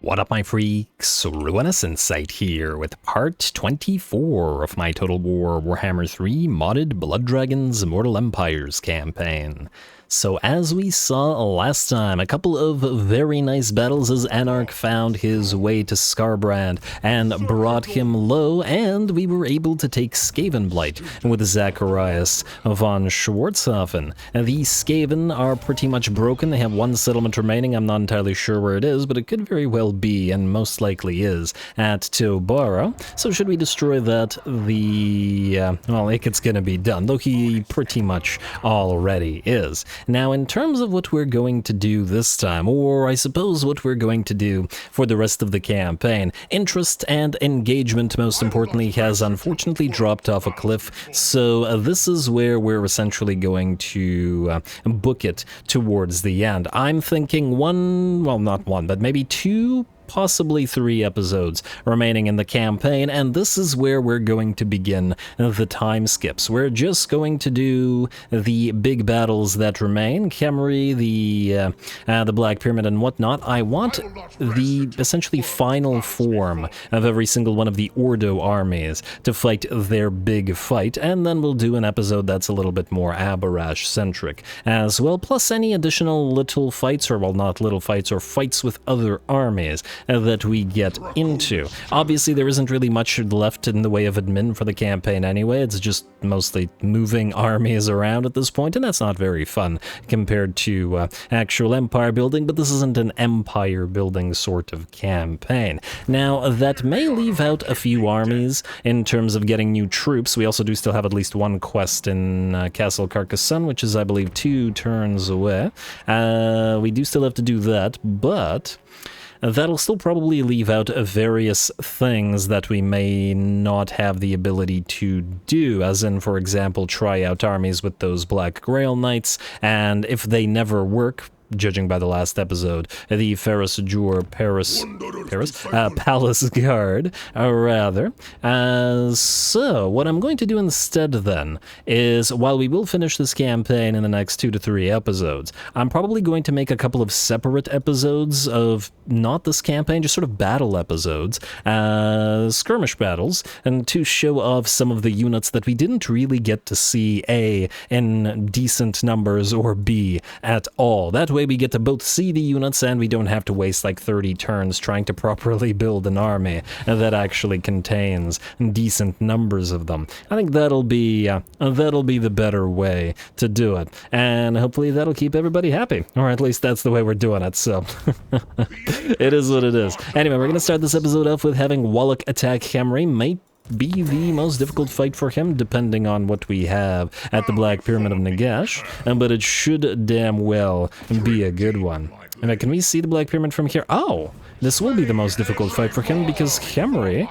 What up, my freaks? RuinusInsight here with part 24 of my Total War Warhammer 3 modded Blood Dragons Immortal Empires campaign. So as we saw last time, a couple of very nice battles as Anarch found his way to Skarbrand and brought him low, and we were able to take Skavenblight with Zacharias von Schwarzhofen. And these Skaven are pretty much broken. They have one settlement remaining. I'm not entirely sure where it is, but it could very well be, and most likely is, at Tobara. So should we destroy that, well, it's gonna be done, though he pretty much already is. Now, in terms of what we're going to do this time, or I suppose what we're going to do for the rest of the campaign, interest and engagement, most importantly, has unfortunately dropped off a cliff, so this is where we're essentially going to book it towards the end. I'm thinking not one, but maybe two, possibly 3 episodes remaining in the campaign, and this is where we're going to begin the time skips. We're just going to do the big battles that remain, Khemri, the Black Pyramid and whatnot. I want the essentially final form of every single one of the Ordo armies to fight their big fight, and then we'll do an episode that's a little bit more Abarash centric as well, plus any additional little fights, or well, not little fights, or fights with other armies that we get into. Obviously, there isn't really much left in the way of admin for the campaign anyway. It's just mostly moving armies around at this point, and that's not very fun compared to actual empire building, but this isn't an empire building sort of campaign. Now, that may leave out a few armies in terms of getting new troops. We also do still have at least one quest in Castle Carcassonne, which is, I believe, 2 turns away. We do still have to do that, but that'll still probably leave out various things that we may not have the ability to do, as in, for example, try out armies with those Black Grail Knights, and if they never work, judging by the last episode, the Palace Guard, rather. So, what I'm going to do instead then is, while we will finish this campaign in the next 2 to 3 episodes, I'm probably going to make a couple of separate episodes of not this campaign, just sort of battle episodes, skirmish battles, and to show off some of the units that we didn't really get to see, A, in decent numbers, or B, at all. That way we get to both see the units, and we don't have to waste like 30 turns trying to properly build an army that actually contains decent numbers of them. I think that'll be the better way to do it, and hopefully that'll keep everybody happy, or at least that's the way we're doing it, so it is what it is. Anyway, we're gonna start this episode off with having Walach attack Khemri. Might be the most difficult fight for him, depending on what we have at the Black Pyramid of Nagash, but it should damn well be a good one. And can we see the Black Pyramid from here? Oh, this will be the most difficult fight for him, because Khemri,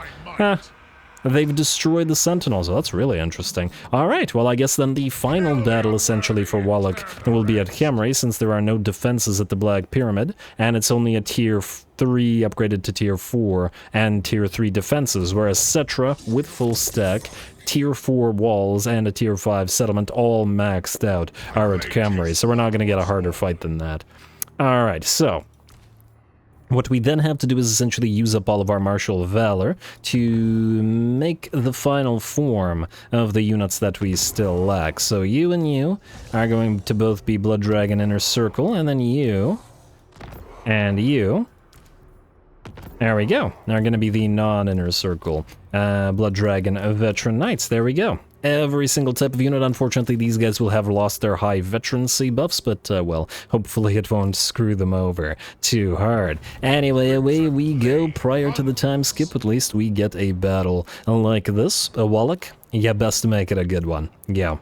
they've destroyed the Sentinels, so that's really interesting. Alright, well, I guess then the final battle, essentially, for Walach will be at Khemri, since there are no defenses at the Black Pyramid, and it's only a tier 3 upgraded to tier 4 and tier 3 defenses, whereas Cetra, with full stack, tier 4 walls, and a tier 5 settlement all maxed out are at Khemri, so we're not going to get a harder fight than that. Alright, so what we then have to do is essentially use up all of our martial valor to make the final form of the units that we still lack. So you and you are going to both be Blood Dragon Inner Circle, and then you and you, there we go, are going to be the non-Inner Circle Blood Dragon Veteran Knights. There we go. Every single type of unit. Unfortunately, these guys will have lost their high veterancy buffs, but, well, hopefully it won't screw them over too hard. Anyway, away we go. Prior to the time skip, at least, we get a battle like this. A Walach, yeah, best to make it a good one. Yeah.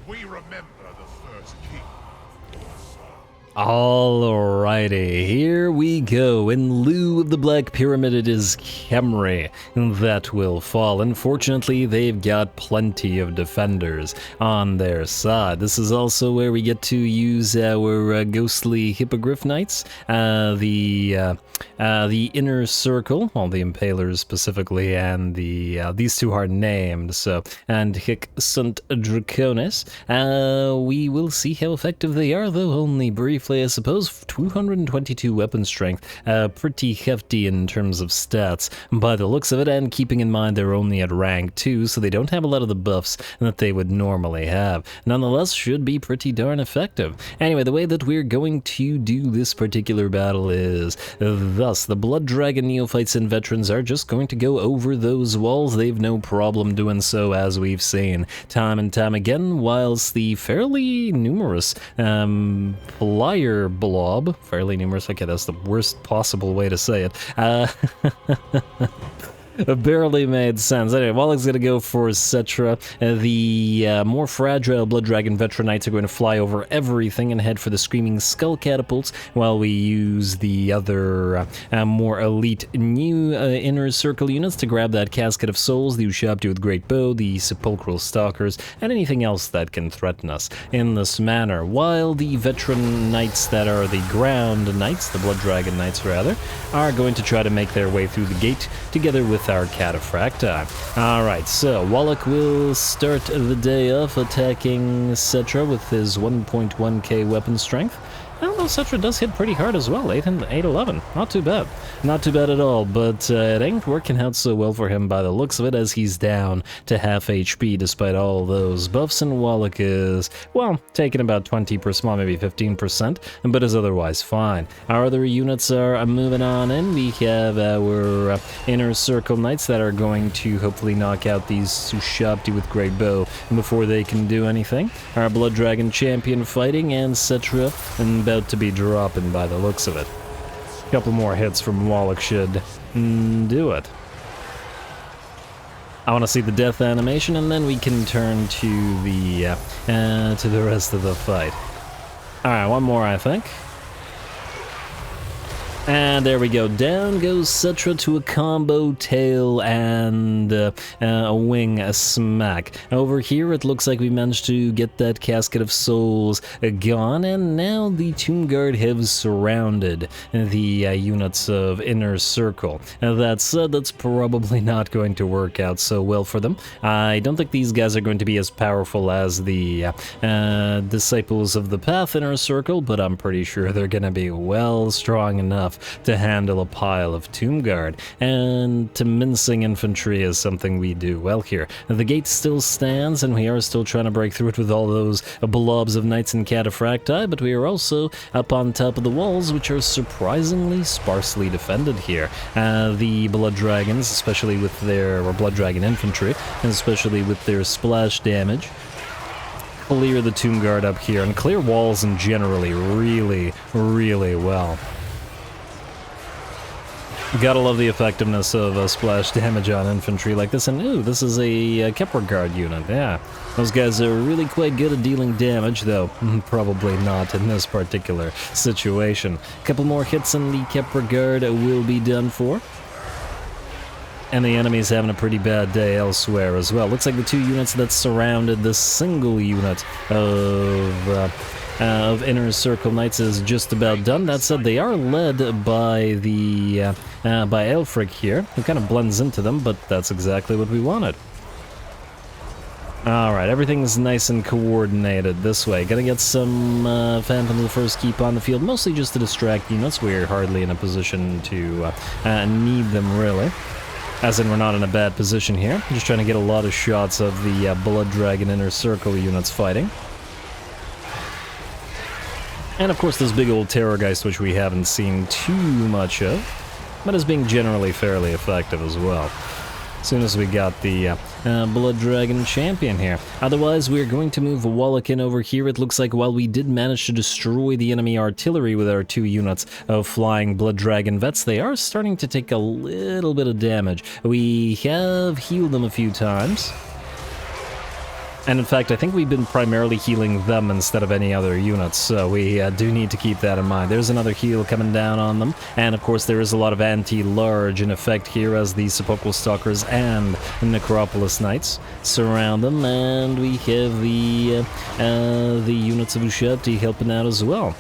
We remember the first king. Alrighty, here we go. In lieu of the Black Pyramid, it is Khemri that will fall. Unfortunately, they've got plenty of defenders on their side. This is also where we get to use our ghostly Hippogriff Knights, the Inner Circle, well, the Impalers specifically, and these two are named, so, and Hic Sunt Draconis. We will see how effective they are, though only briefly. I suppose 222 weapon strength, pretty hefty in terms of stats by the looks of it, and keeping in mind they're only at rank 2, so they don't have a lot of the buffs that they would normally have. Nonetheless, should be pretty darn effective. Anyway, the way that we're going to do this particular battle is thus. The Blood Dragon neophytes and veterans are just going to go over those walls. They've no problem doing so, as we've seen time and time again, whilst the fairly numerous flyer blob, fairly numerous, okay, that's the worst possible way to say it, barely made sense. Anyway, Walach's gonna go for Cetra. The more fragile Blood Dragon Veteran Knights are going to fly over everything and head for the Screaming Skull Catapults, while we use the other more elite new Inner Circle units to grab that Casket of Souls, the Ushabti with Great Bow, the Sepulchral Stalkers, and anything else that can threaten us in this manner, while the Veteran Knights that are the Ground Knights, the Blood Dragon Knights rather, are going to try to make their way through the gate together with our Cataphracti. Alright, so Walach will start the day off attacking Cetra with his 1.1k weapon strength. I don't know, Cetra does hit pretty hard as well, 811, not too bad. Not too bad at all, but it ain't working out so well for him by the looks of it, as he's down to half HP despite all those buffs, and Walach is, well, taking about 20%, well, maybe 15%, but is otherwise fine. Our other units are moving on in. We have our Inner Circle Knights that are going to hopefully knock out these Ushabti with Great Bow before they can do anything. Our Blood Dragon Champion fighting, and Cetra and about to be dropping by the looks of it. A couple more hits from Walach should do it. I want to see the death animation, and then we can turn to the rest of the fight. All right, one more, I think. And there we go, down goes Cetra to a combo tail and a wing smack. Over here it looks like we managed to get that Casket of Souls gone, and now the Tomb Guard have surrounded the units of Inner Circle. That said, that's probably not going to work out so well for them. I don't think these guys are going to be as powerful as the Disciples of the Path Inner Circle, but I'm pretty sure they're going to be well strong enough to handle a pile of Tomb Guard, and to mincing infantry is something we do well here. The gate still stands, and we are still trying to break through it with all those blobs of knights and cataphracti, but we are also up on top of the walls, which are surprisingly sparsely defended here. The Blood Dragons, especially with their, or Blood Dragon infantry, and especially with their splash damage, clear the Tomb Guard up here, and clear walls in generally really, really well. Gotta love the effectiveness of splash damage on infantry like this, and ooh, this is a Kepler Guard unit, yeah. Those guys are really quite good at dealing damage, though probably not in this particular situation. A couple more hits and the Kepler Guard will be done for. And the enemy's having a pretty bad day elsewhere as well. Looks like the two units that surrounded this single unit of Inner Circle Knights is just about done. That said, they are led by the by Aelfric here, who kind of blends into them, but that's exactly what we wanted. Alright, everything's nice and coordinated this way. Gonna get some Phantoms of the First Keep on the field, mostly just to distract units. We're hardly in a position to need them, really. As in, we're not in a bad position here. Just trying to get a lot of shots of the Blood Dragon Inner Circle units fighting. And of course this big old Terrorgeist, which we haven't seen too much of, but is being generally fairly effective as well. As soon as we got the Blood Dragon Champion here. Otherwise, we're going to move Walach in over here. It looks like while we did manage to destroy the enemy artillery with our two units of flying Blood Dragon Vets, they are starting to take a little bit of damage. We have healed them a few times. And in fact, I think we've been primarily healing them instead of any other units, so we do need to keep that in mind. There's another heal coming down on them, and of course there is a lot of anti-large in effect here as the Sepulchral Stalkers and Necropolis Knights surround them, and we have the units of Ushati helping out as well.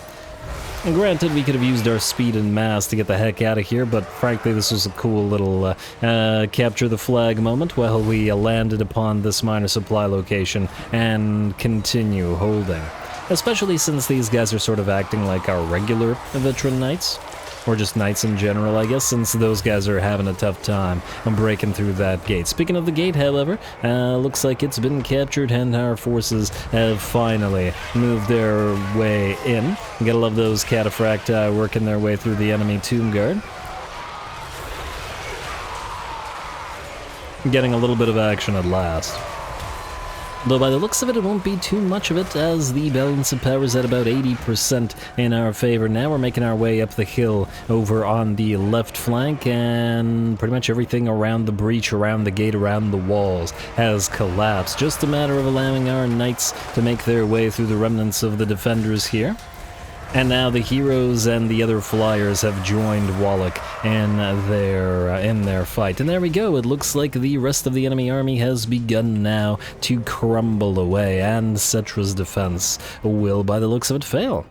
And granted, we could have used our speed and mass to get the heck out of here, but frankly, this was a cool little capture the flag moment while we landed upon this minor supply location and continue holding. Especially since these guys are sort of acting like our regular veteran knights. Or just knights in general, I guess, since those guys are having a tough time breaking through that gate. Speaking of the gate, however, looks like it's been captured and our forces have finally moved their way in. You gotta love those cataphracti working their way through the enemy tomb guard. Getting a little bit of action at last. Though by the looks of it, it won't be too much of it, as the balance of power is at about 80% in our favor. Now we're making our way up the hill over on the left flank, and pretty much everything around the breach, around the gate, around the walls has collapsed. Just a matter of allowing our knights to make their way through the remnants of the defenders here. And now the heroes and the other flyers have joined Walach in their fight. And there we go, it looks like the rest of the enemy army has begun now to crumble away, and Cetra's defense will, by the looks of it, fail.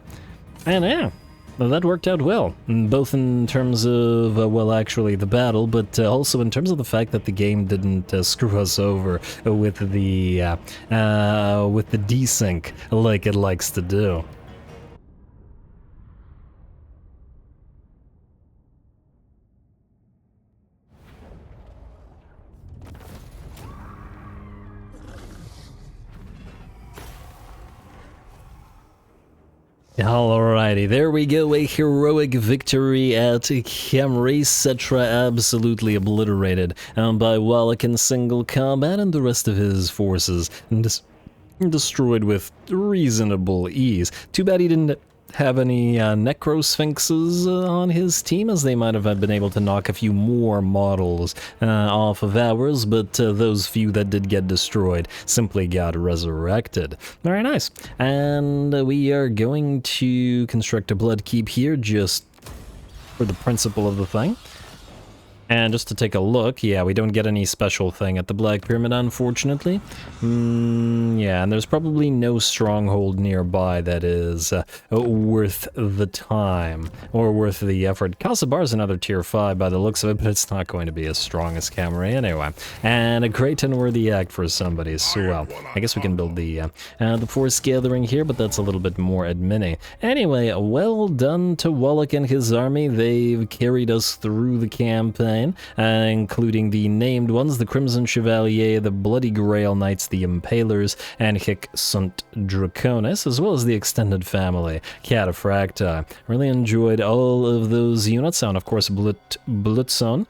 And yeah, that worked out well, both in terms of, well, actually the battle, but also in terms of the fact that the game didn't screw us over with the desync like it likes to do. Alrighty, there we go, a heroic victory at Khemri. Cetra absolutely obliterated by Walach in single combat, and the rest of his forces destroyed with reasonable ease. Too bad he didn't have any Necrosphinxes on his team, as they might have been able to knock a few more models off of ours, but those few that did get destroyed simply got resurrected. Very nice. And we are going to construct a blood keep here just for the principle of the thing. And just to take a look, yeah, we don't get any special thing at the Black Pyramid, unfortunately. Yeah, and there's probably no stronghold nearby that is worth the time, or worth the effort. Kasabar's another tier 5 by the looks of it, but it's not going to be as strong as Khemri anyway. And a great and worthy act for somebody, so well, I guess we can build the force gathering here, but that's a little bit more admin-y. Anyway, well done to Walach and his army. They've carried us through the campaign. Including the named ones, the Crimson Chevalier, the Bloody Grail Knights, the Impalers, and Hic Sunt Draconis, as well as the extended family, Cataphracti. Really enjoyed all of those units, and of course Blutzone.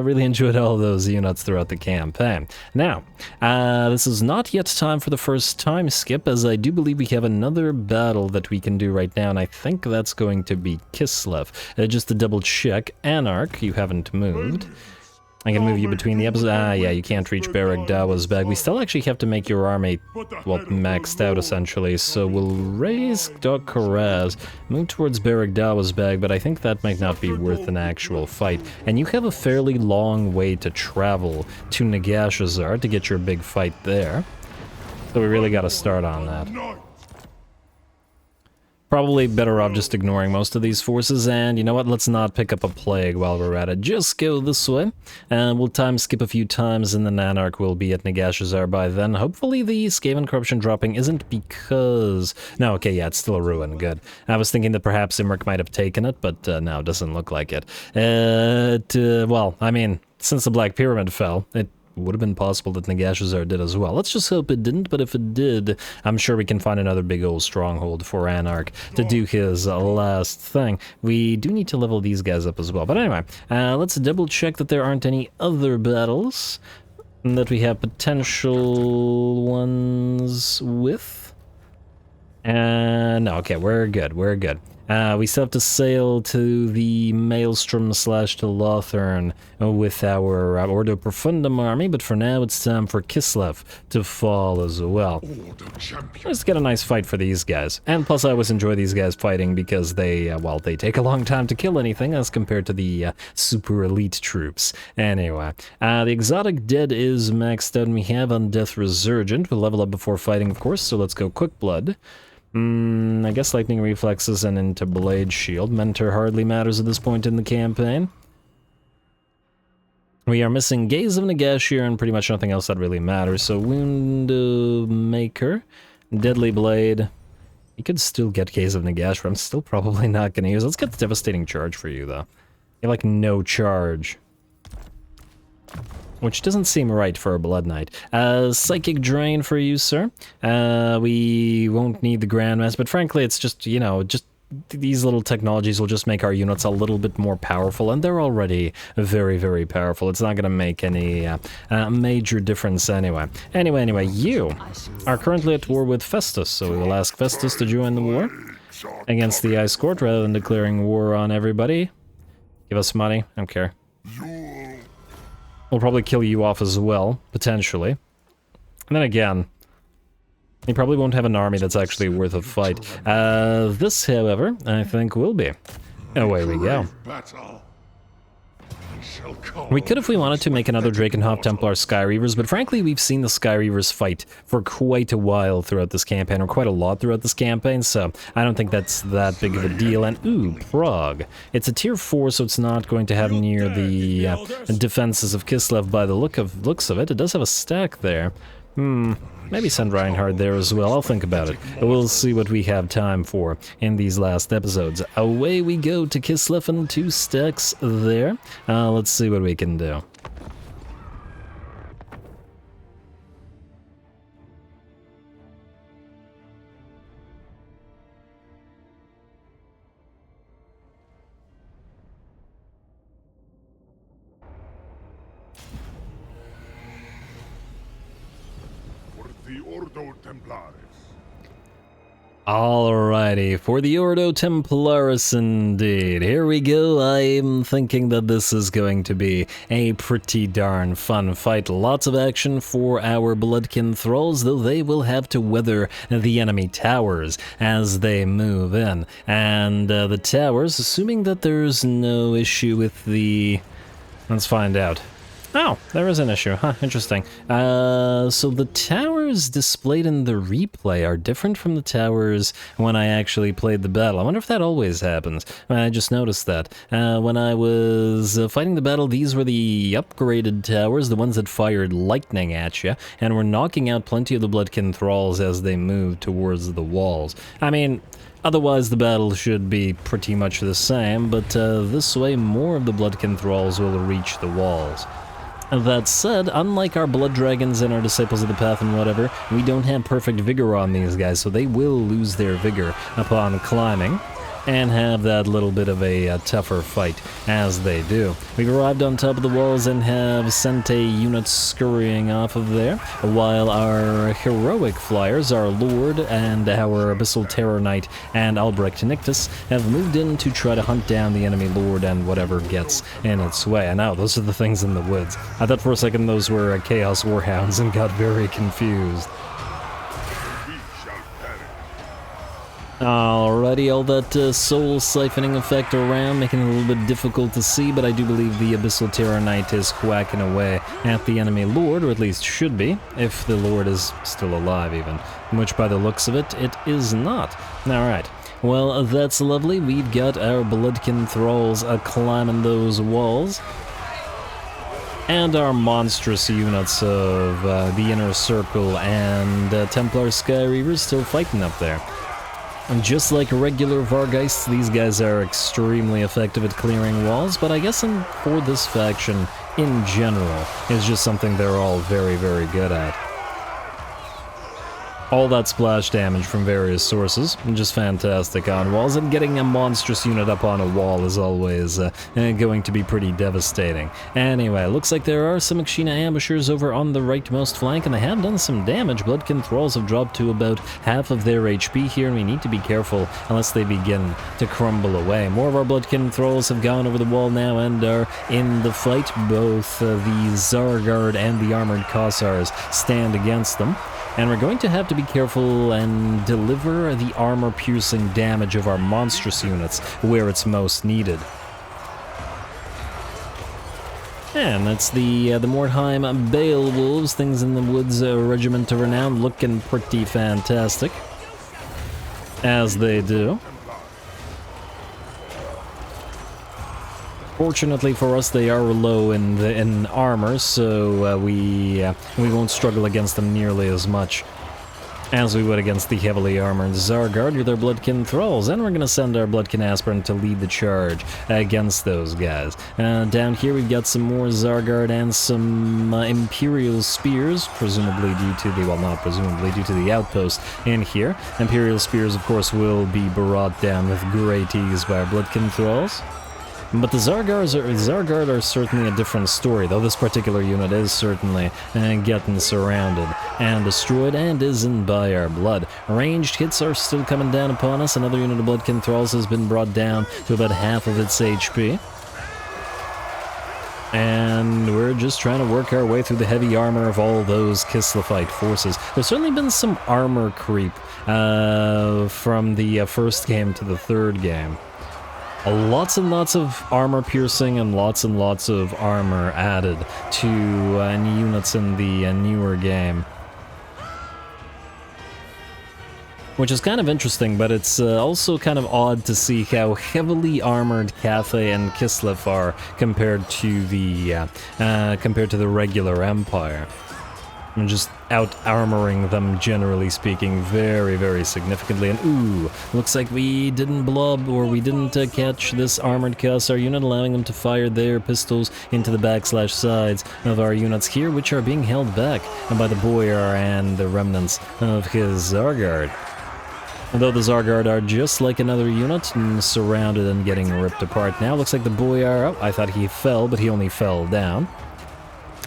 Really enjoyed all those units throughout the campaign. Now, this is not yet time for the first time skip, as I do believe we have another battle that we can do right now, and I think that's going to be Kislev. Just to double check, Anarch, you haven't moved. I can move you between the episodes. Yeah, you can't reach Barrack Dawa's bag. We still actually have to make your army, well, maxed out, essentially. So we'll raise Dog Karaz, move towards Barrack Dawa's bag, but I think that might not be worth an actual fight. And you have a fairly long way to travel to Nagashazar to get your big fight there. So we really got to start on that. Probably better off just ignoring most of these forces, and you know what, let's not pick up a plague while we're at it. Just go this way, and we'll time skip a few times, and then Anarch will be at Nagashazar by then. Hopefully the Skaven Corruption dropping isn't because... No, okay, yeah, it's still a ruin, good. I was thinking that perhaps Imric might have taken it, but no, it doesn't look like it. Well, I mean, since the Black Pyramid fell, it would have been possible that Nagashazar did as well. Let's just hope it didn't, but if it did, I'm sure we can find another big old stronghold for Anarch to do his last thing. We do need to level these guys up as well. But anyway, let's double check that there aren't any other battles that we have potential ones with. No, okay, we're good, we're good. We still have to sail to the Maelstrom / to Lothern with our Ordo Profundum army, but for now it's time for Kislev to fall as well. Let's get a nice fight for these guys. And plus I always enjoy these guys fighting because they, well, they take a long time to kill anything as compared to the super elite troops. Anyway, the exotic dead is maxed out and we have Undeath Resurgent. We'll level up before fighting, of course, so let's go Quick Blood. I guess Lightning Reflexes and into Blade Shield. Mentor hardly matters at this point in the campaign. We are missing Gaze of Nagash here and pretty much nothing else that really matters. So Wound Maker, Deadly Blade. You could still get Gaze of Nagash, but I'm still probably not going to use it. Let's get the Devastating Charge for you, though. You have, like, no charge. Which doesn't seem right for a Blood Knight. Psychic Drain for you, sir. We won't need the Grandmaster, but frankly, it's just, you know, just these little technologies will just make our units a little bit more powerful, and they're already very, very powerful. It's not going to make any major difference anyway. Anyway, you are currently at war with Festus, so we will ask Festus to join the war against the Ice Court rather than declaring war on everybody. Give us money. I don't care. We'll probably kill you off as well, potentially. And then again, he probably won't have an army that's actually worth a fight. This, however, I think will be. Away we go. We could, if we wanted to, make another Drakenhof Templar Sky Reavers, but frankly, we've seen the Sky Reavers fight for quite a while throughout this campaign, or quite a lot throughout this campaign, so I don't think that's that big of a deal. And, ooh, Prague. It's a tier 4, so it's not going to have near the defenses of Kislev by the looks of it. It does have a stack there. Maybe send Reinhard there as well. I'll think about it. But we'll see what we have time for in these last episodes. Away we go to Kislev and 2 stacks there. Let's see what we can do. Alrighty, for the Ordo Templaris indeed. Here we go. I'm thinking that this is going to be a pretty darn fun fight. Lots of action for our Bloodkin Thralls, though they will have to weather the enemy towers as they move in. And the towers, assuming that there's no issue with the... Let's find out. Oh, there is an issue, huh, interesting. So the towers displayed in the replay are different from the towers when I actually played the battle. I wonder if that always happens. I just noticed that. When I was fighting the battle, these were the upgraded towers, the ones that fired lightning at you, and were knocking out plenty of the Bloodkin Thralls as they moved towards the walls. I mean... Otherwise, the battle should be pretty much the same, but this way more of the Bloodkin Thralls will reach the walls. That said, unlike our Blood Dragons and our Disciples of the Path and whatever, we don't have perfect vigor on these guys, so they will lose their vigor upon climbing and have that little bit of a tougher fight as they do. We've arrived on top of the walls and have sent a unit scurrying off of there, while our heroic flyers, our Lord and our Abyssal Terror Knight and Albrecht Nictus, have moved in to try to hunt down the enemy Lord and whatever gets in its way. And now those are the things in the woods. I thought for a second those were Chaos Warhounds and got very confused. Alrighty, all that soul siphoning effect around, making it a little bit difficult to see, but I do believe the Abyssal Terror Knight is whacking away at the enemy Lord, or at least should be, if the Lord is still alive even, which by the looks of it, it is not. Alright, well, that's lovely. We've got our Bloodkin Thralls climbing those walls, and our monstrous units of the Inner Circle and Templar Sky Reavers still fighting up there. And just like regular Vargeists, these guys are extremely effective at clearing walls, but I guess for this faction in general, it's just something they're all very, very good at. all that splash damage from various sources, just fantastic on walls, and getting a monstrous unit up on a wall is always going to be pretty devastating. Anyway, looks like there are some Mixina ambushers over on the rightmost flank, and they have done some damage. Bloodkin Thralls have dropped to about half of their HP here, and we need to be careful unless they begin to crumble away. More of our Bloodkin Thralls have gone over the wall now and are in the fight. Both the Zargard and the Armored Kossars stand against them. And we're going to have to be careful and deliver the armor-piercing damage of our monstrous units where it's most needed. And that's the Mordheim Beowulfs, Things in the Woods Regiment of Renown, looking pretty fantastic, as they do. Fortunately for us, they are low in armor, so we won't struggle against them nearly as much as we would against the heavily armored Zargard with our Bloodkin Thralls. And we're going to send our Bloodkin Aspirant to lead the charge against those guys. Down here we've got some more Zargard and some Imperial Spears, presumably due to the, well, not presumably, due to the outpost in here. Imperial Spears, of course, will be brought down with great ease by our Bloodkin Thralls. But the Zargard are certainly a different story, though this particular unit is certainly getting surrounded and destroyed and isn't by our blood. Ranged hits are still coming down upon us. Another unit of Bloodkin Thralls has been brought down to about half of its HP. And we're just trying to work our way through the heavy armor of all those Kislevite forces. There's certainly been some armor creep from the first game to the third game. Lots and lots of armor piercing and lots of armor added to units in the newer game. Which is kind of interesting, but it's also kind of odd to see how heavily armored Cathay and Kislev are compared to the regular Empire. I'm just out-armoring them, generally speaking, very, very significantly. And ooh, looks like we didn't blob, or we didn't catch this armored Kossar unit, allowing them to fire their pistols into the back/sides of our units here, which are being held back by the Boyar and the remnants of his Zargard. Although the Zargard are just like another unit, and surrounded and getting ripped apart now. Looks like the Boyar, oh, I thought he fell, but he only fell down.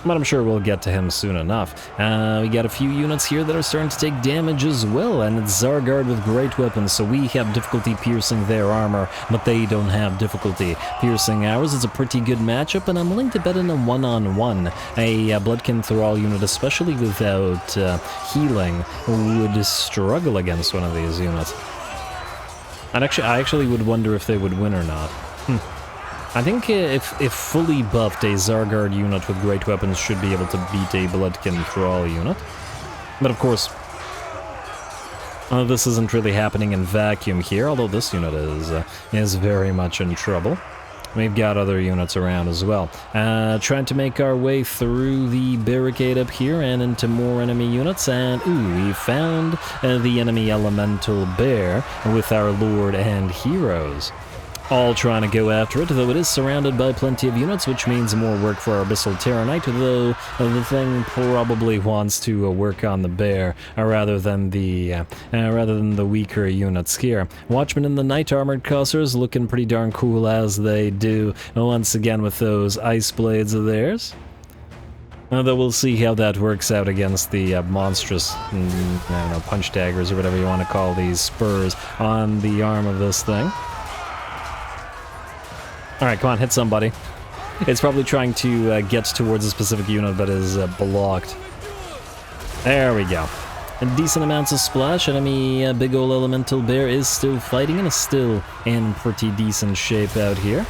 But I'm sure we'll get to him soon enough. We got a few units here that are starting to take damage as well, and it's Zargard with great weapons, so we have difficulty piercing their armor, but they don't have difficulty piercing ours. It's a pretty good matchup, and I'm willing to bet in a one-on-one. A Bloodkin Thrall unit, especially without healing, would struggle against one of these units. I actually would wonder if they would win or not. I think if fully buffed, a Zargard unit with great weapons should be able to beat a Bloodkin Thrall unit. But of course, this isn't really happening in vacuum here, although this unit is very much in trouble. We've got other units around as well. Trying to make our way through the barricade up here and into more enemy units, and ooh, we found the enemy Elemental Bear with our Lord and Heroes. All trying to go after it, though it is surrounded by plenty of units, which means more work for our Abyssal Terranite, though the thing probably wants to work on the bear rather than the weaker units here. Watchmen in the Night Armored Kossars looking pretty darn cool as they do, once again with those ice blades of theirs. Though we'll see how that works out against the monstrous, I don't know, punch daggers or whatever you want to call these spurs on the arm of this thing. Alright, come on, hit somebody. It's probably trying to get towards a specific unit, but is blocked. There we go. Decent amounts of splash. Enemy big ol' Elemental Bear is still fighting and is still in pretty decent shape out here.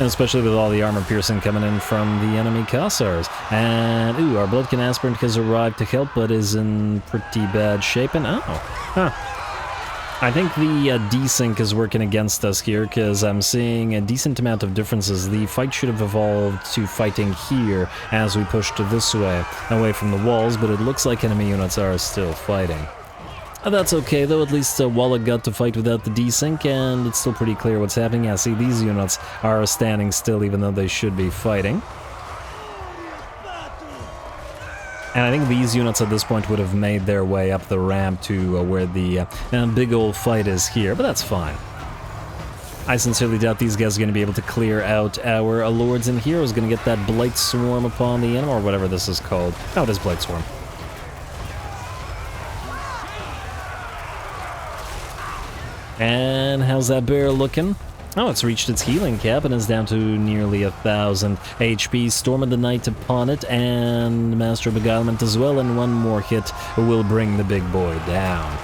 And especially with all the armor piercing coming in from the enemy Kossars. And, ooh, our Bloodkin Aspirant has arrived to help, but is in pretty bad shape. And, oh, huh. I think the desync is working against us here, because I'm seeing a decent amount of differences. The fight should have evolved to fighting here as we pushed this way, away from the walls, but it looks like enemy units are still fighting. That's okay, though. At least Walach got to fight without the desync, and it's still pretty clear what's happening. Yeah, see, these units are standing still even though they should be fighting. And I think these units at this point would have made their way up the ramp to where the big old fight is here, but that's fine. I sincerely doubt these guys are going to be able to clear out our Lords and Heroes. Going to get that Blight Swarm upon the enemy, or whatever this is called. Oh, it is Blight Swarm. And how's that bear looking? Oh, it's reached its healing cap and is down to nearly 1,000 HP. Storm of the Night upon it, and Master of Beguilement as well, and one more hit will bring the big boy down.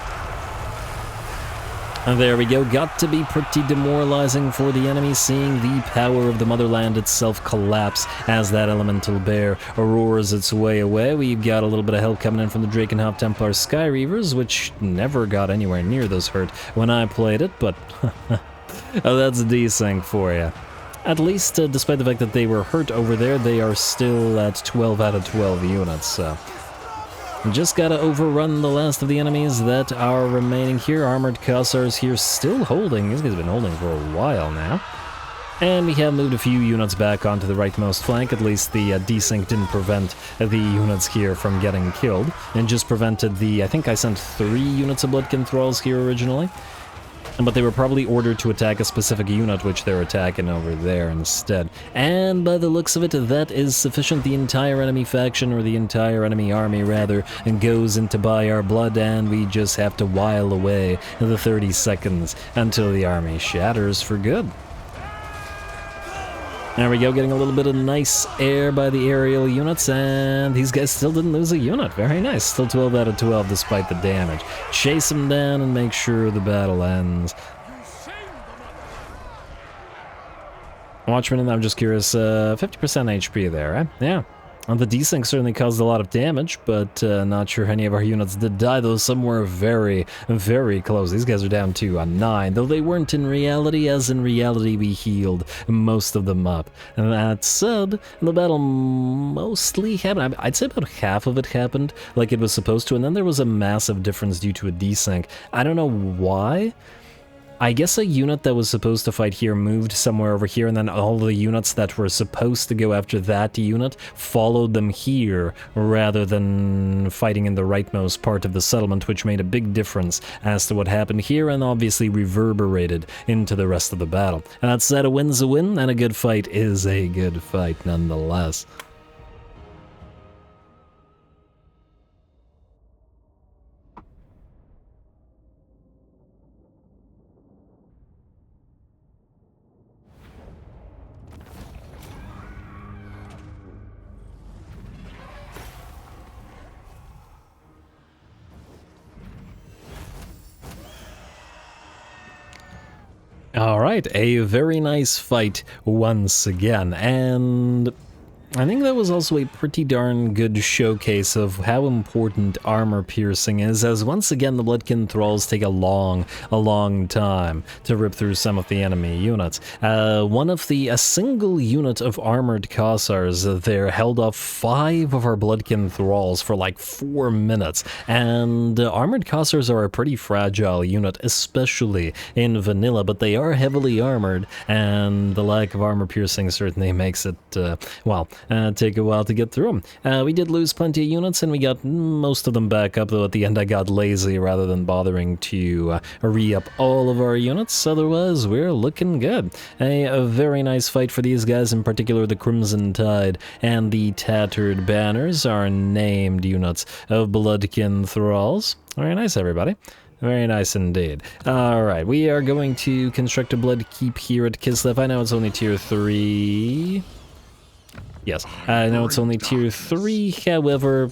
And there we go. Got to be pretty demoralizing for the enemy, seeing the power of the motherland itself collapse as that elemental bear roars its way away. We've got a little bit of help coming in from the Drakenhof Templar Sky Reavers, which never got anywhere near those hurt when I played it, but oh, that's desync for you. At least, despite the fact that they were hurt over there, they are still at 12 out of 12 units, so just gotta overrun the last of the enemies that are remaining here. Armored Cossars here still holding. These guys have been holding for a while now. And we have moved a few units back onto the rightmost flank. At least the desync didn't prevent the units here from getting killed. And just prevented the... I think I sent 3 units of Bloodkin Thralls here originally. But they were probably ordered to attack a specific unit, which they're attacking over there instead. And by the looks of it, that is sufficient. The entire enemy faction, or the entire enemy army rather, goes in to buy our blood, and we just have to while away the 30 seconds until the army shatters for good. There we go, getting a little bit of nice air by the aerial units, and these guys still didn't lose a unit. Very nice. Still 12 out of 12 despite the damage. Chase them down and make sure the battle ends. Watchman, and I'm just curious, 50% HP there, right? Yeah. The desync certainly caused a lot of damage, but not sure any of our units did die, though some were very, very close. These guys are down to 9, though they weren't in reality, as in reality we healed most of them up. And that said, the battle mostly happened. I'd say about half of it happened like it was supposed to, and then there was a massive difference due to a desync. I don't know why. I guess a unit that was supposed to fight here moved somewhere over here, and then all the units that were supposed to go after that unit followed them here, rather than fighting in the rightmost part of the settlement, which made a big difference as to what happened here, and obviously reverberated into the rest of the battle. And that said, a win's a win, and a good fight is a good fight nonetheless. Alright, a very nice fight once again, and I think that was also a pretty darn good showcase of how important armor piercing is, as once again the Bloodkin Thralls take a long time to rip through some of the enemy units. A single unit of armored Cossars there held off 5 of our Bloodkin Thralls for like 4 minutes, and armored Cossars are a pretty fragile unit, especially in vanilla, but they are heavily armored, and the lack of armor piercing certainly makes it, take a while to get through them. We did lose plenty of units, and we got most of them back up, though at the end I got lazy rather than bothering to re-up all of our units. Otherwise, we're looking good. A very nice fight for these guys, in particular the Crimson Tide and the Tattered Banners are named units of Bloodkin Thralls. Very nice, everybody. Very nice indeed. Alright, we are going to construct a blood keep here at Kislev. I know it's only tier 3... Yes, I know it's only tier 3, however,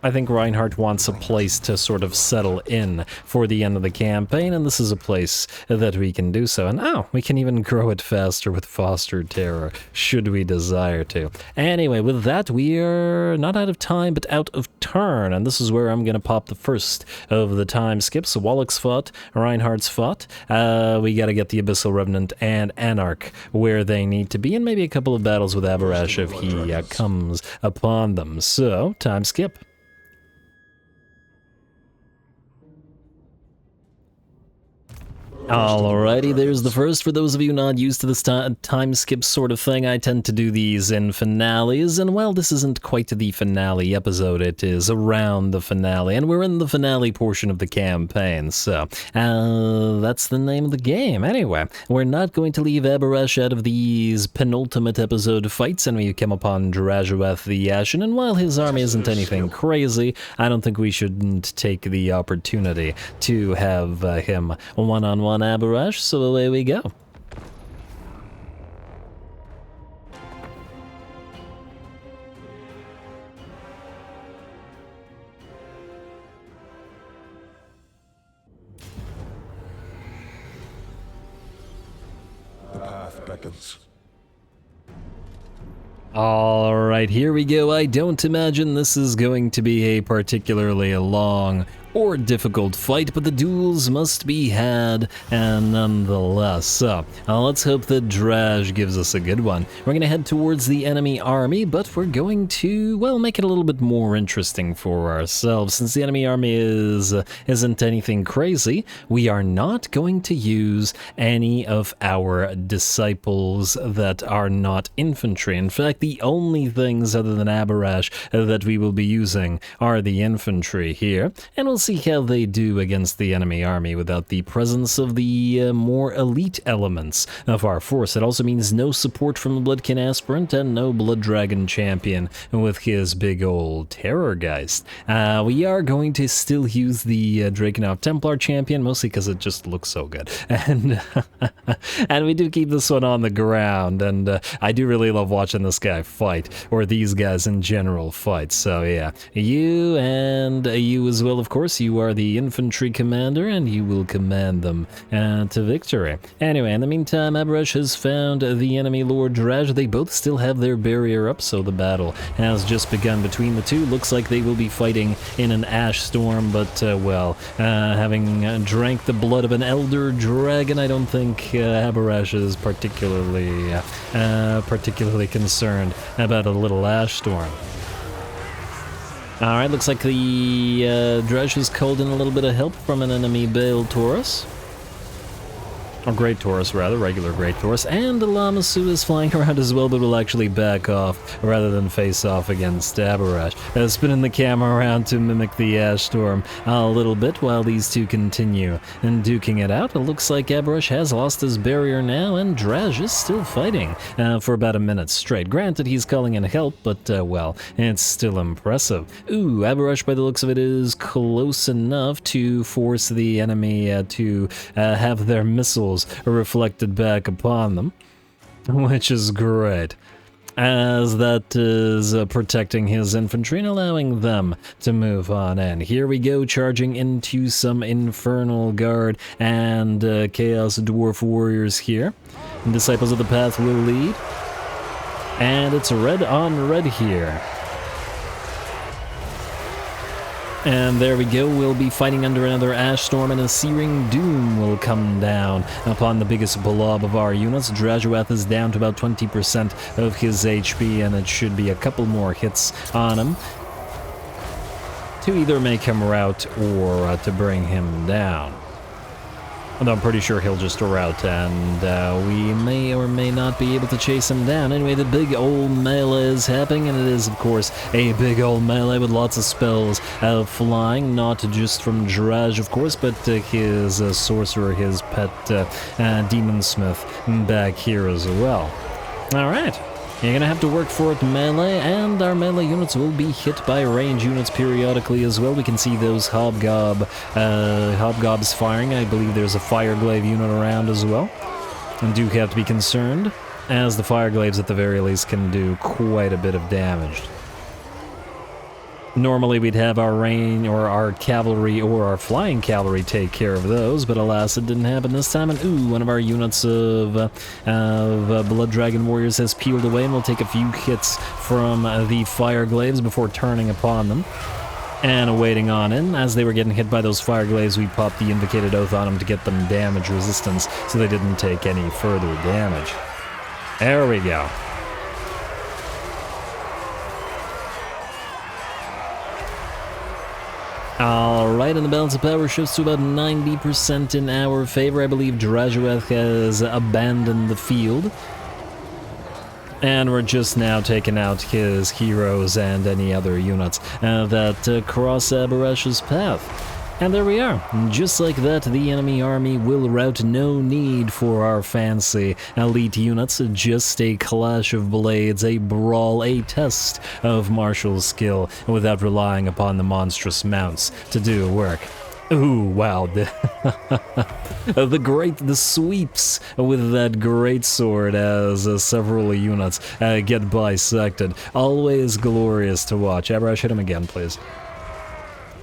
I think Reinhardt wants a place to sort of settle in for the end of the campaign, and this is a place that we can do so. And we can even grow it faster with Fostered Terror, should we desire to. Anyway, with that, we are not out of time, but out of turn, and this is where I'm going to pop the first of the time skips. Walach's fought, Reinhardt's fought. We got to get the Abyssal Revenant and Anarch where they need to be, and maybe a couple of battles with Abarash if he comes upon them. So, time skip. Alrighty, there's the first. For those of you not used to this time skip sort of thing, I tend to do these in finales, and well, this isn't quite the finale episode, it is around the finale, and we're in the finale portion of the campaign, so that's the name of the game. Anyway, we're not going to leave Abarash out of these penultimate episode fights, and we come upon Drajuath the Ashen, and while his army isn't anything crazy, I don't think we shouldn't take the opportunity to have him one-on-one Abarash, so away we go. The path beckons. Alright, here we go. I don't imagine this is going to be a particularly long or difficult fight, but the duels must be had, and nonetheless. So, let's hope that Draj gives us a good one. We're gonna head towards the enemy army, but we're going to, well, make it a little bit more interesting for ourselves. Since the enemy army isn't anything crazy, we are not going to use any of our disciples that are not infantry. In fact, the only things other than Abarash that we will be using are the infantry here, and we'll see how they do against the enemy army without the presence of the more elite elements of our force. It also means no support from the Bloodkin Aspirant and no Blood Dragon Champion with his big old Terrorgeist. We are going to still use the Drakenov Templar Champion, mostly because it just looks so good. And and we do keep this one on the ground, and I do really love watching this guy fight, or these guys in general fight. So yeah, you and you as well, of course. You are the infantry commander, and you will command them to victory. Anyway, in the meantime, Abarash has found the enemy Lord Draj. They both still have their barrier up, so the battle has just begun between the two. Looks like they will be fighting in an ash storm, but well, having drank the blood of an elder dragon, I don't think Abarash is particularly concerned about a little ash storm. Alright, looks like the Dredge has called in a little bit of help from an enemy Bale Taurus. Or Great Taurus, rather, regular Great Taurus. And the Lamasu is flying around as well, but will actually back off rather than face off against Abarash. Spinning the camera around to mimic the Ash Storm a little bit while these two continue and duking it out. It looks like Abarash has lost his barrier now, and Draj is still fighting for about a minute straight. Granted, he's calling in help, but well, it's still impressive. Ooh, Abarash, by the looks of it, is close enough to force the enemy to have their missiles reflected back upon them, which is great, as that is protecting his infantry and allowing them to move on in. Here we go, charging into some Infernal Guard and Chaos Dwarf Warriors here. And Disciples of the Path will lead, and it's red on red here. And there we go, we'll be fighting under another Ash Storm, and a Searing Doom will come down upon the biggest blob of our units. Drajuath is down to about 20% of his HP, and it should be a couple more hits on him to either make him rout or to bring him down. Although I'm pretty sure he'll just rout, and we may or may not be able to chase him down. Anyway, the big old melee is happening, and it is, of course, a big old melee with lots of spells flying, not just from Draj, of course, but his sorcerer, his pet demon smith back here as well. All-right. You're gonna have to work for it melee, and our melee units will be hit by range units periodically as well. We can see those hobgobs firing. I believe there's a Fireglaive unit around as well. And do have to be concerned, as the Fireglaves at the very least can do quite a bit of damage. Normally we'd have our rain or our cavalry or our flying cavalry take care of those, but alas, it didn't happen this time. And ooh, one of our units of Blood Dragon Warriors has peeled away, and we'll take a few hits from the Fireglaves before turning upon them and waiting on in. As they were getting hit by those Fireglaves, we popped the Invocated Oath on them to get them damage resistance, so they didn't take any further damage. There we go. Alright, and the balance of power shifts to about 90% in our favor. I believe Drajueth has abandoned the field. And we're just now taking out his heroes and any other units that cross Aberesh's path. And there we are. Just like that, the enemy army will rout. No need for our fancy elite units. Just a clash of blades, a brawl, a test of martial skill without relying upon the monstrous mounts to do work. Ooh, wow. The sweeps with that great sword as several units get bisected. Always glorious to watch. Aberesh, hit him again, please.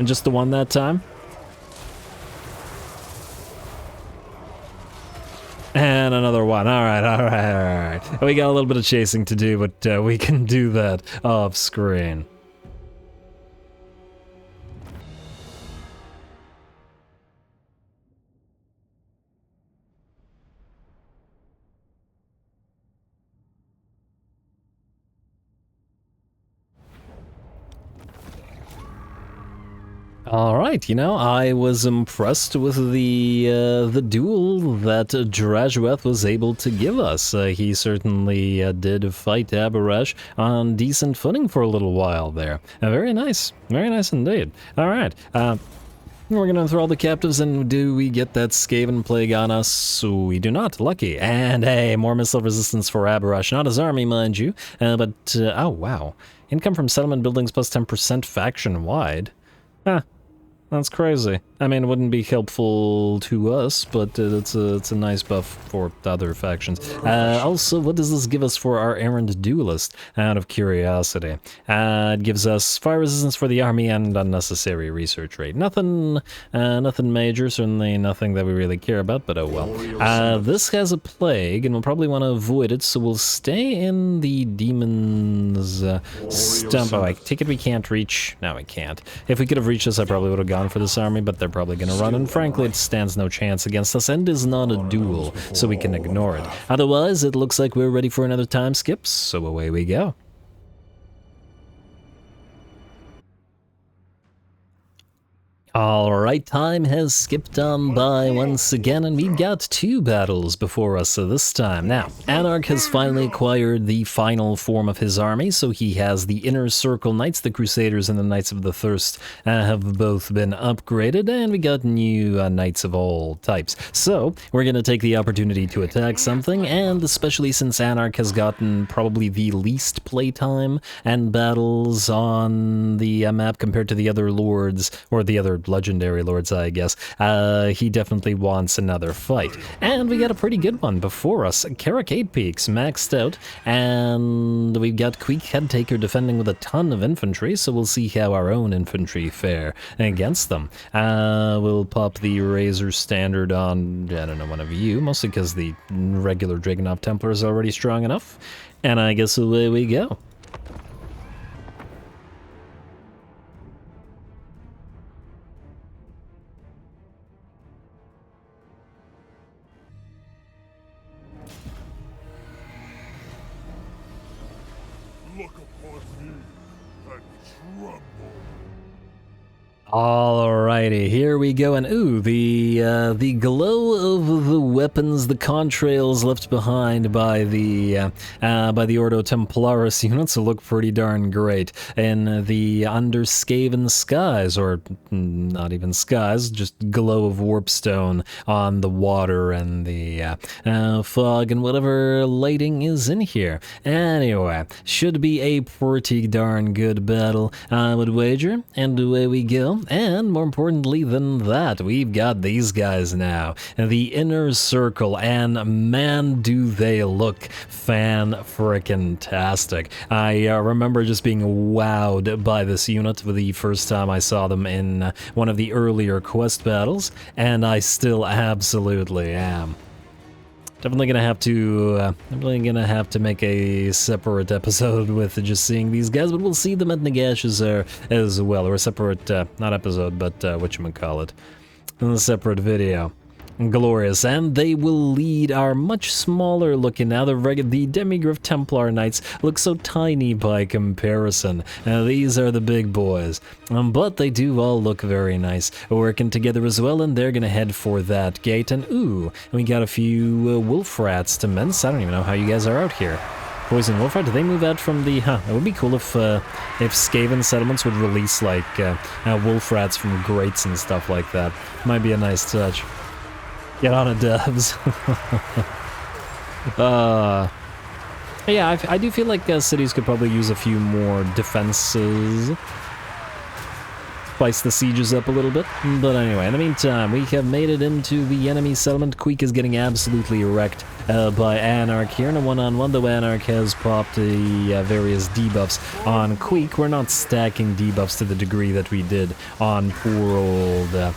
And just the one that time? And another one. Alright. We got a little bit of chasing to do, but we can do that off screen. Alright, you know, I was impressed with the duel that Drajueth was able to give us. He certainly did fight Aberesh on decent footing for a little while there. Very nice indeed. Alright, we're gonna throw all the captives, and do we get that Skaven plague on us? We do not. Lucky. And hey, more missile resistance for Aberesh. Not his army, mind you, but oh wow. Income from settlement buildings plus 10% faction-wide. Huh. That's crazy. I mean, it wouldn't be helpful to us, but it's a nice buff for other factions. Also, what does this give us for our errand duelist, out of curiosity? It gives us fire resistance for the army and unnecessary research rate. Nothing major, certainly nothing that we really care about, but oh well. This has a plague, and we'll probably want to avoid it, so we'll stay in the demon's stump. Oh, I take it we can't reach? No, we can't. If we could have reached this, I probably would have gone for this army, but they're probably going to run, and frankly it stands no chance against us and is not a duel, so we can ignore it. Otherwise, it looks like we're ready for another time skip, so away we go. Alright, time has skipped on by once again, and we've got two battles before us this time. Now, Anarch has finally acquired the final form of his army, so he has the Inner Circle Knights. The Crusaders and the Knights of the Thirst have both been upgraded, and we got new Knights of all types. So, we're going to take the opportunity to attack something, and especially since Anarch has gotten probably the least playtime and battles on the map compared to the other lords, or the other legendary lords, I guess, he definitely wants another fight. And we got a pretty good one before us. Karak 8 Peaks maxed out, and we've got Queek Headtaker defending with a ton of infantry, so we'll see how our own infantry fare against them. We'll pop the Razor Standard on, I don't know, one of you, mostly because the regular Dragonov Templar is already strong enough, and I guess away we go. Alrighty, here we go, and ooh, the glow of the weapons, the contrails left behind by the Ordo Templaris units look pretty darn great in the underskaven skies, or not even skies, just glow of warpstone on the water and the fog and whatever lighting is in here. Anyway, should be a pretty darn good battle, I would wager, and away we go. And more importantly than that, we've got these guys now, the Inner Circle, and man do they look fan-frickin-tastic. I remember just being wowed by this unit the first time I saw them in one of the earlier quest battles, and I still absolutely am. Definitely gonna have to make a separate episode with just seeing these guys, but we'll see them at Nagash's as well, or a separate, not episode, but whatchamacallit, a separate video. Glorious, and they will lead our much smaller looking, now the Demigryph Templar Knights look so tiny by comparison. Now these are the big boys, but they do all look very nice, working together as well, and they're gonna head for that gate. And ooh, we got a few wolf rats to mince. I don't even know how you guys are out here. Poison wolf rat, do they move out from the... it would be cool if Skaven settlements would release like wolf rats from grates and stuff like that. Might be a nice touch. Get on it, devs. Yeah, I do feel like cities could probably use a few more defenses. Spice the sieges up a little bit. But anyway, in the meantime, we have made it into the enemy settlement. Queek is getting absolutely wrecked by Anarch here in a one-on-one, though Anarch has popped the various debuffs on Queek. We're not stacking debuffs to the degree that we did on poor old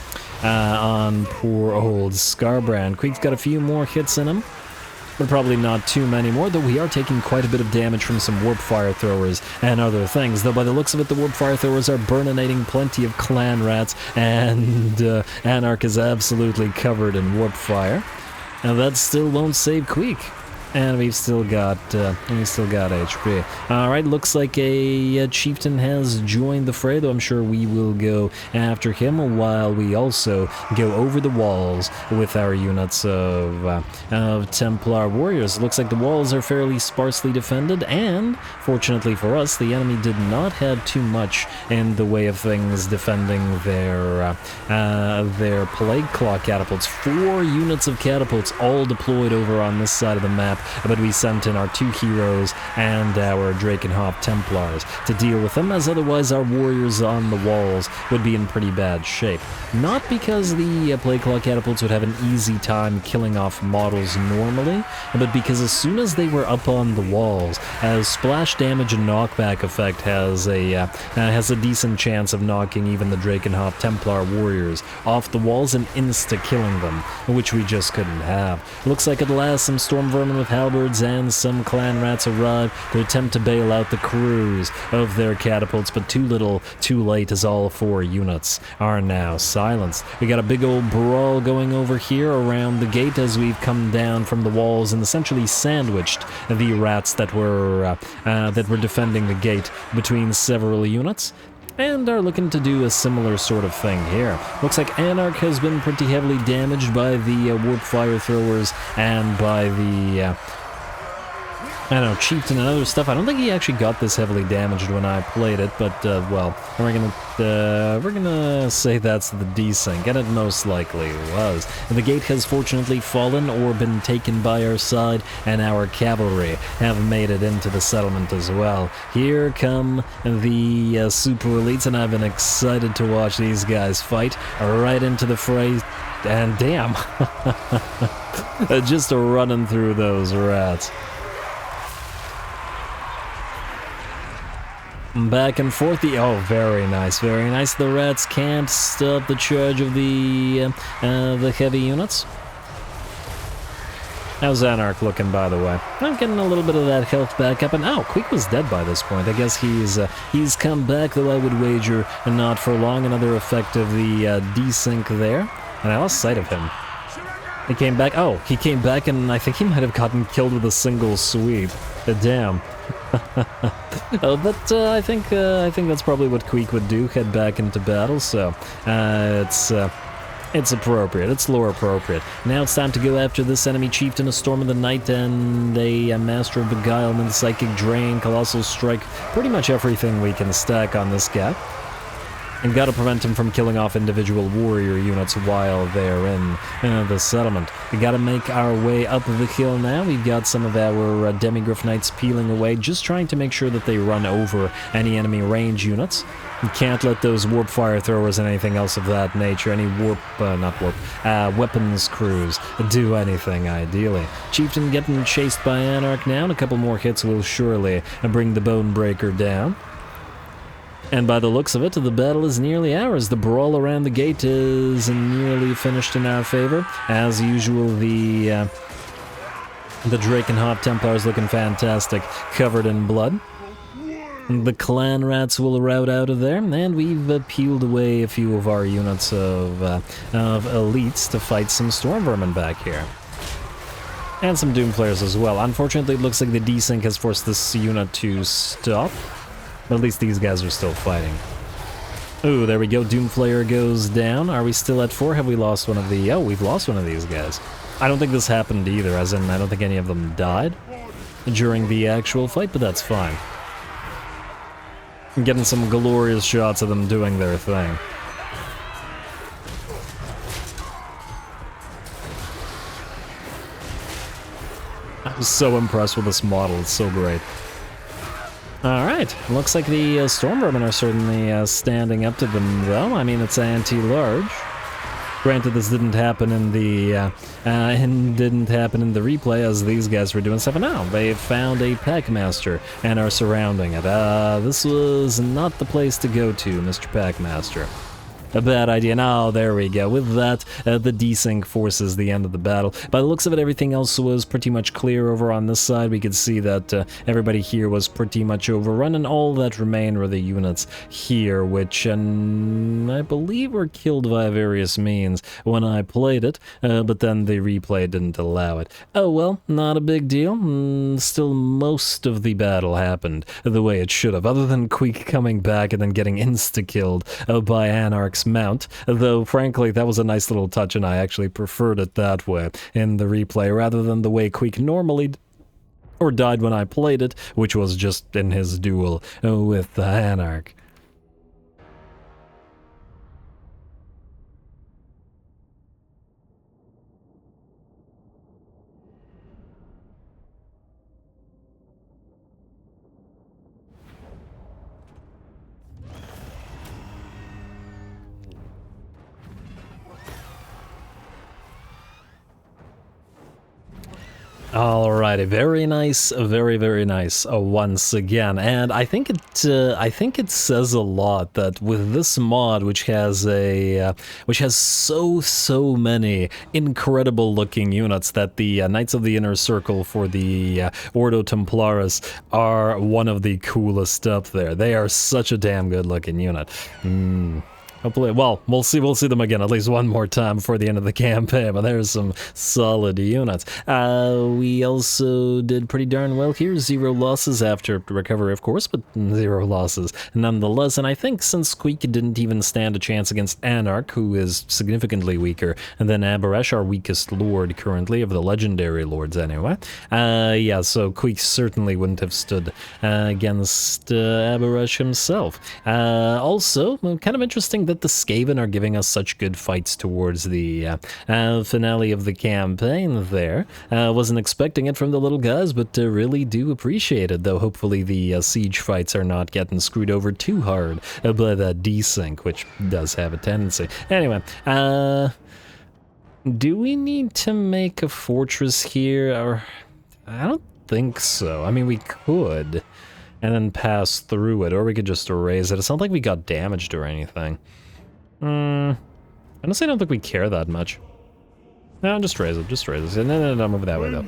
Scarbrand. Queek's got a few more hits in him, but probably not too many more, though we are taking quite a bit of damage from some warp fire throwers and other things, though by the looks of it the warp fire throwers are burninating plenty of clan rats, and Anarch is absolutely covered in warp fire. Now that still won't save Queek. And we've still got HP. Alright, looks like a chieftain has joined the fray, though I'm sure we will go after him while we also go over the walls with our units of Templar warriors. Looks like the walls are fairly sparsely defended, and fortunately for us, the enemy did not have too much in the way of things defending their plague claw catapults. 4 units of catapults all deployed over on this side of the map, but we sent in our 2 heroes and our Drakenhof Templars to deal with them, as otherwise our warriors on the walls would be in pretty bad shape. Not because the Plague Claw catapults would have an easy time killing off models normally, but because as soon as they were up on the walls, as splash damage and knockback effect has a decent chance of knocking even the Drakenhof Templar warriors off the walls and insta-killing them, which we just couldn't have. Looks like at last some Storm Vermin with halberds and some clan rats arrive to attempt to bail out the crews of their catapults, but too little, too late, as all 4 units are now silenced. We got a big old brawl going over here around the gate as we've come down from the walls and essentially sandwiched the rats that were defending the gate between several units, and are looking to do a similar sort of thing here. Looks like Anarch has been pretty heavily damaged by the warp fire throwers and by the Chieftain and other stuff. I don't think he actually got this heavily damaged when I played it, but well, we're gonna say that's the desync, and it most likely was. And the gate has fortunately fallen or been taken by our side, and our cavalry have made it into the settlement as well. Here come the super elites, and I've been excited to watch these guys fight right into the fray. And damn, just running through those rats. Back and forth, very nice, very nice. The rats can't stop the charge of the heavy units. How's Anarch looking, by the way? I'm getting a little bit of that health back up, and Queek was dead by this point. I guess he's come back, though I would wager not for long. Another effect of the desync there, and I lost sight of him. He came back. He came back, and I think he might have gotten killed with a single sweep. Damn. But I think that's probably what Queek would do, head back into battle, so it's appropriate, it's lore appropriate. Now it's time to go after this enemy chieftain, a Storm of the Night, and a Master of Beguilement, Psychic Drain, Colossal Strike, pretty much everything we can stack on this guy. And gotta prevent him from killing off individual warrior units while they're in the settlement. We gotta make our way up the hill now. We've got some of our Demigryph Knights peeling away, just trying to make sure that they run over any enemy range units. You can't let those warp fire throwers and anything else of that nature, any weapons crews, do anything, ideally. Chieftain getting chased by Anarch now, and a couple more hits will surely bring the Bone Breaker down. And by the looks of it, the battle is nearly ours. The brawl around the gate is nearly finished in our favor. As usual, the Drakenhof Templars looking fantastic, covered in blood. The clan rats will rout out of there, and we've peeled away a few of our units of elites to fight some storm vermin back here. And some Doom players as well. Unfortunately, it looks like the desync has forced this unit to stop. But at least these guys are still fighting. Ooh, there we go. Doom player goes down. Are we still at 4? Have we lost one of the... Oh, we've lost one of these guys. I don't think this happened either, as in I don't think any of them died during the actual fight, but that's fine. I'm getting some glorious shots of them doing their thing. I'm so impressed with this model, it's so great. Alright, looks like the storm vermin are certainly standing up to them, though. I mean, it's anti-large. Granted, this didn't happen in the replay as these guys were doing stuff. And now they found a Packmaster and are surrounding it. This was not the place to go to, Mr. Packmaster. A bad idea. Now, there we go. With that, the desync forces the end of the battle. By the looks of it, everything else was pretty much clear over on this side. We could see that everybody here was pretty much overrun, and all that remained were the units here, which I believe were killed via various means when I played it, but then the replay didn't allow it. Oh well, not a big deal. Still, most of the battle happened the way it should have, other than Queek coming back and then getting insta-killed by Anarch's mount, though frankly that was a nice little touch and I actually preferred it that way in the replay rather than the way Queek normally or died when I played it, which was just in his duel with the Anarch. Alrighty, very nice, very, very nice once again, and I think it says a lot that with this mod, which has so many incredible looking units, that the Knights of the Inner Circle for the Ordo Templaris are one of the coolest up there. They are such a damn good looking unit. Hopefully, well, we'll see them again at least one more time before the end of the campaign, but there's some solid units. We also did pretty darn well here. 0 losses after recovery, of course, but 0 losses nonetheless. And I think since Squeak didn't even stand a chance against Anarch, who is significantly weaker, and then Abaresh, our weakest lord currently, of the legendary lords anyway. Yeah, so Queek certainly wouldn't have stood against Abaresh himself. Also, kind of interesting that the Skaven are giving us such good fights towards the finale of the campaign there. Wasn't expecting it from the little guys, but really do appreciate it, though hopefully the siege fights are not getting screwed over too hard by that desync, which does have a tendency. Anyway, do we need to make a fortress here? Or I don't think so. I mean, we could, and then pass through it, or we could just erase it. It's not like we got damaged or anything. Honestly, I don't think we care that much. No, just raise it, just raise it. No, move that way though.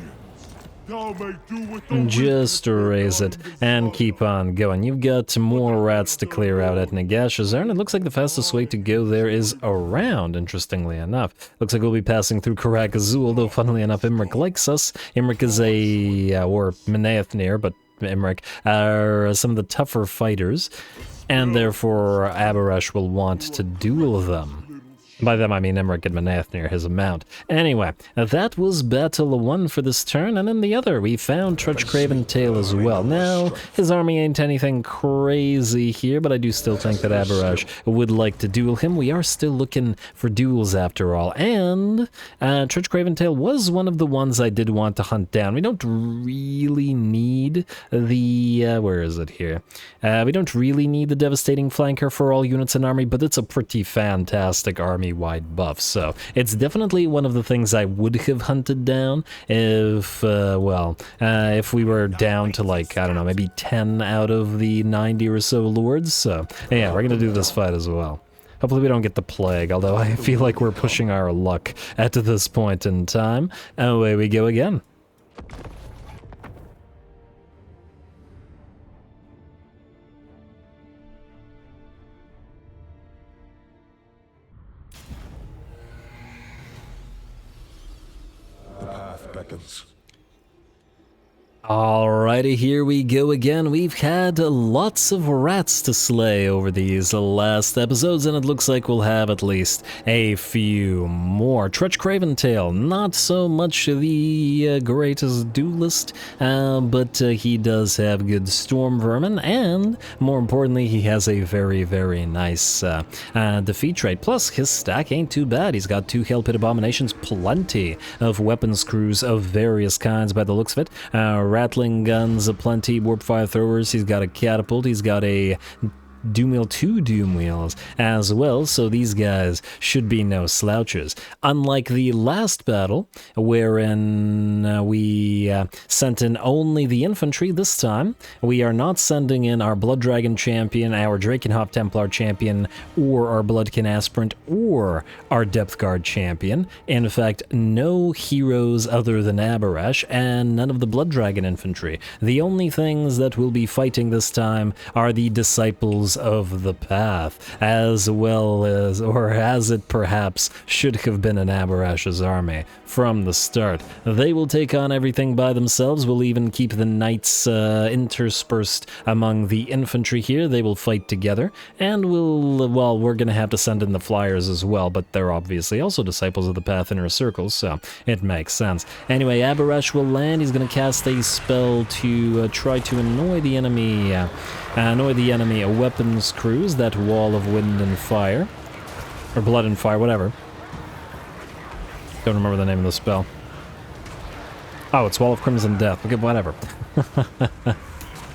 Just erase it, and keep on going. You've got more rats to clear out at Nagashazar, and it looks like the fastest way to go there is around, interestingly enough. Looks like we'll be passing through Karak Azul, though funnily enough, Imric likes us. Imric is or Menaethnir, but Imric are some of the tougher fighters, and therefore Abaresh will want to duel them. By them, I mean Imric and Menaethnir, his mount. Anyway, that was Battle 1 for this turn, and in the other, we found Tretch Craven Tail as well. Now, his army ain't anything crazy here, but I do still think that Abaresh would like to duel him. We are still looking for duels after all, and Tretch Craven Tail was one of the ones I did want to hunt down. We don't really need the... where is it here? We don't really need the Devastating Flanker for all units in army, but it's a pretty fantastic army-wide buff, so it's definitely one of the things I would have hunted down if, if we were down to, like, I don't know, maybe 10 out of the 90 or so lords, so yeah, we're gonna do this fight as well. Hopefully we don't get the plague, although I feel like we're pushing our luck at this point in time. Away we go again. beckons. Alrighty, here we go again. We've had lots of rats to slay over these last episodes, and it looks like we'll have at least a few more. Tretch Craventail, not so much the greatest duelist, but he does have good storm vermin, and more importantly, he has a very, very nice defeat trait. Plus, his stack ain't too bad. He's got 2 Hell Pit Abominations, plenty of weapon screws of various kinds by the looks of it. Rattling guns aplenty, warp fire throwers, he's got a catapult, he's got a Doom Wheel, 2 Doom Wheels as well, so these guys should be no slouches. Unlike the last battle, wherein we sent in only the infantry, this time we are not sending in our Blood Dragon champion, our Drakenhof Templar champion, or our Bloodkin Aspirant, or our Depth Guard champion. In fact, no heroes other than Abarash, and none of the Blood Dragon infantry. The only things that we'll be fighting this time are the Disciples of the Path, as well as, or as it perhaps should have been in Abarash's army from the start. They will take on everything by themselves. We'll even keep the knights interspersed among the infantry here. They will fight together, and well, we're gonna have to send in the flyers as well, but they're obviously also Disciples of the Path Inner Circles, so it makes sense. Anyway, Abarash will land. He's gonna cast a spell to try to annoy the enemy, a weapons crews, that wall of wind and fire, or blood and fire, whatever. Don't remember the name of the spell. Oh, it's Wall of Crimson Death. Okay, whatever.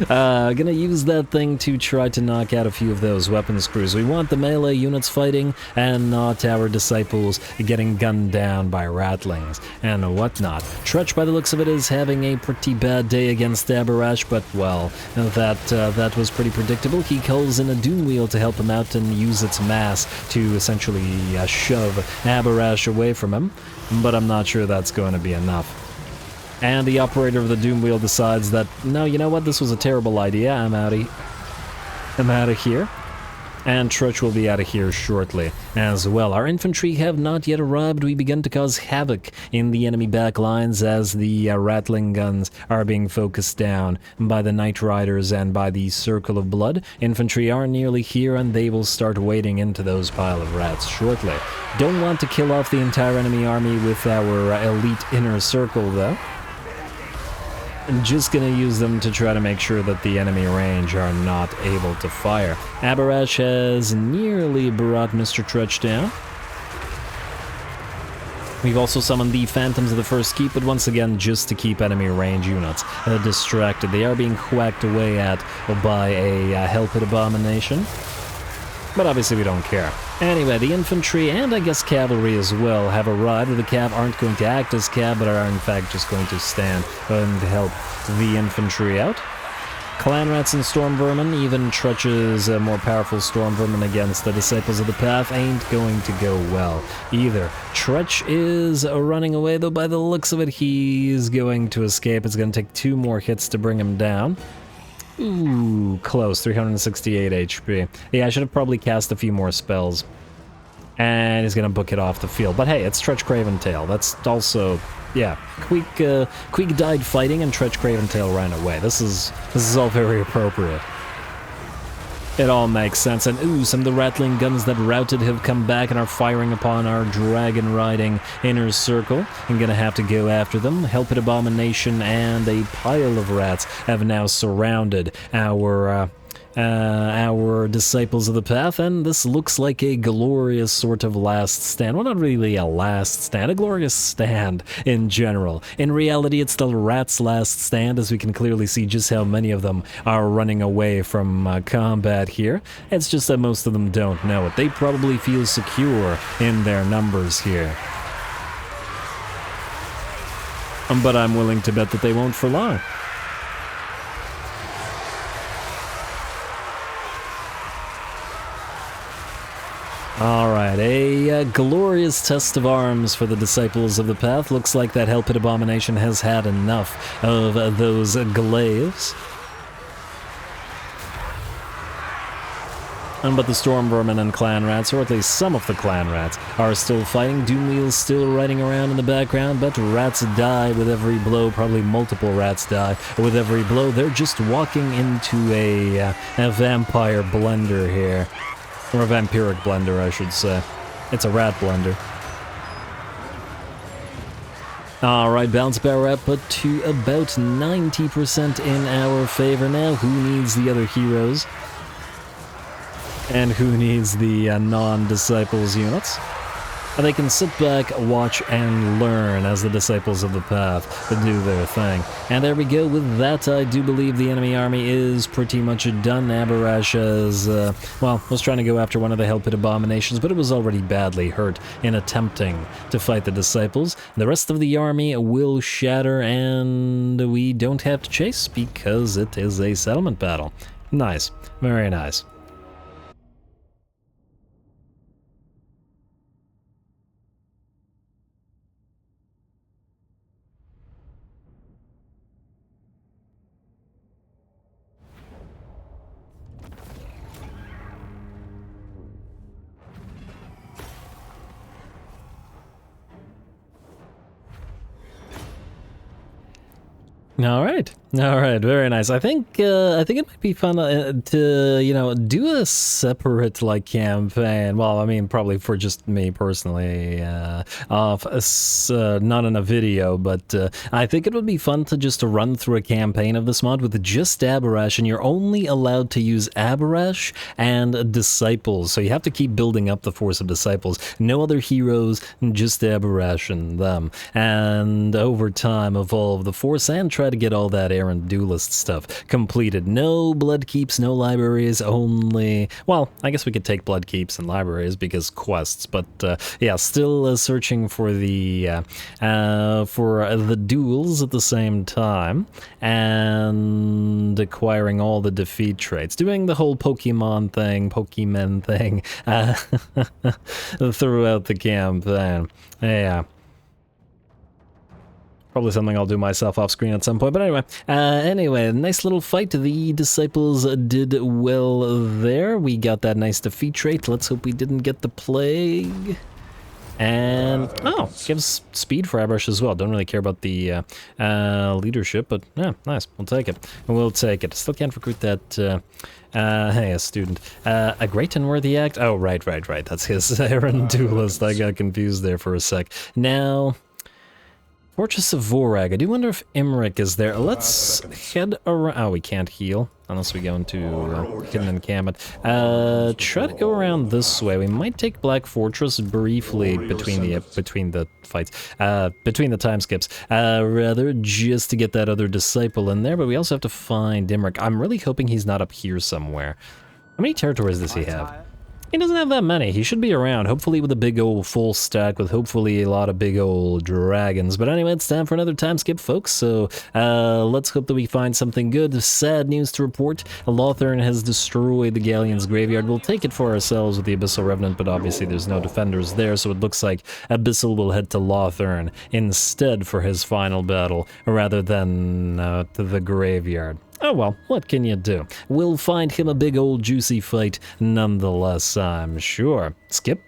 Gonna use that thing to try to knock out a few of those weapons crews. We want the melee units fighting, and not our disciples getting gunned down by rattlings and whatnot. Tretch, by the looks of it, is having a pretty bad day against Abarash, but, well, that was pretty predictable. He calls in a Doom Wheel to help him out and use its mass to essentially shove Abarash away from him, but I'm not sure that's going to be enough. And the operator of the Doom Wheel decides that, no, you know what, this was a terrible idea, I'm out of here. And Tretch will be out of here shortly as well. Our infantry have not yet arrived. We begin to cause havoc in the enemy backlines as the rattling guns are being focused down by the Knight Riders and by the Circle of Blood. Infantry are nearly here, and they will start wading into those pile of rats shortly. Don't want to kill off the entire enemy army with our elite inner circle, though. I'm just gonna use them to try to make sure that the enemy range are not able to fire. Abarash has nearly brought Mr. Tretch down. We've also summoned the Phantoms of the First Keep, but once again, just to keep enemy range units distracted. They are being whacked away at by a Hell Pit Abomination, but obviously we don't care. Anyway, the infantry, and I guess cavalry as well, have arrived. The cav aren't going to act as cav, but are in fact just going to stand and help the infantry out. Clan Rats and Storm Vermin, even Tretch's more powerful Storm Vermin against the Disciples of the Path, ain't going to go well either. Tretch is running away, though by the looks of it, he's going to escape. It's going to take 2 more hits to bring him down. Ooh, close, 368 HP. Yeah, I should have probably cast a few more spells. And he's gonna book it off the field. But hey, it's Tretch Craventail. That's also, yeah, Queek died fighting and Tretch Craventail ran away. This is all very appropriate. It all makes sense. And ooh, some of the rattling guns that routed have come back and are firing upon our dragon-riding inner circle. I'm gonna have to go after them. Hell Pit Abomination and a pile of rats have now surrounded our Disciples of the Path, and this looks like a glorious sort of last stand. Well, not really a last stand, a glorious stand in general. In reality, it's the rats' last stand, as we can clearly see just how many of them are running away from combat here. It's just that most of them don't know it. They probably feel secure in their numbers here. But I'm willing to bet that they won't for long. Alright, a glorious test of arms for the Disciples of the Path. Looks like that Hell Pit Abomination has had enough of those glaives. But the Storm Vermin and Clan Rats, or at least some of the Clan Rats, are still fighting. Doomwheel's still riding around in the background, but rats die with every blow. Probably multiple rats die with every blow. They're just walking into a vampire blender here. Or a vampiric blender, I should say. It's a rat blender. Alright, bounce power output to about 90% in our favor now. Who needs the other heroes? And who needs the non-disciples units? They can sit back, watch, and learn as the Disciples of the Path do their thing. And there we go. With that, I do believe the enemy army is pretty much done. Abarash was trying to go after one of the Hellpit Abominations, but it was already badly hurt in attempting to fight the Disciples. The rest of the army will shatter, and we don't have to chase because it is a settlement battle. Nice. Very nice. All right, very nice. I think it might be fun to do a separate campaign. Well, I mean, probably for just me personally, not in a video, but I think it would be fun to just run through a campaign of this mod with just Abarash, and you're only allowed to use Abarash and Disciples. So you have to keep building up the force of Disciples. No other heroes, just Abarash and them, and over time evolve the force and try to get all that errant duelist stuff completed. No blood keeps, no libraries, only... Well, I guess we could take blood keeps and libraries because quests, but yeah, still searching for the duels at the same time and acquiring all the defeat traits. Doing the whole Pokemon thing throughout the campaign. Yeah. Probably something I'll do myself off screen at some point, but anyway, nice little fight. The Disciples did well there. We got that nice defeat trait. Let's hope we didn't get the plague. And, oh, gives speed for Abarash as well. Don't really care about the leadership, but yeah, nice. We'll take it. We'll take it. Still can't recruit that, hey, a student. A great and worthy act? Oh, right. That's his errand duelist. I got confused there for a sec. Now... Fortress of Vorag. I do wonder if Imric is there. Let's head around. Oh, we can't heal unless we go into hidden encampment. Try to go around this way. We might take Black Fortress briefly between the fights, between the time skips. Rather, just to get that other disciple in there. But we also have to find Imric. I'm really hoping he's not up here somewhere. How many territories does he have? He doesn't have that many. He should be around, hopefully with a big old full stack, with hopefully a lot of big old dragons. But anyway, it's time for another time skip, folks, so let's hope that we find something good. Sad news to report. Lothern has destroyed the Galleon's graveyard. We'll take it for ourselves with the Abyssal Revenant, but obviously there's no defenders there, so it looks like Abyssal will head to Lothern instead for his final battle, rather than to the graveyard. Oh well, what can you do? We'll find him a big old juicy fight nonetheless, I'm sure. Skip?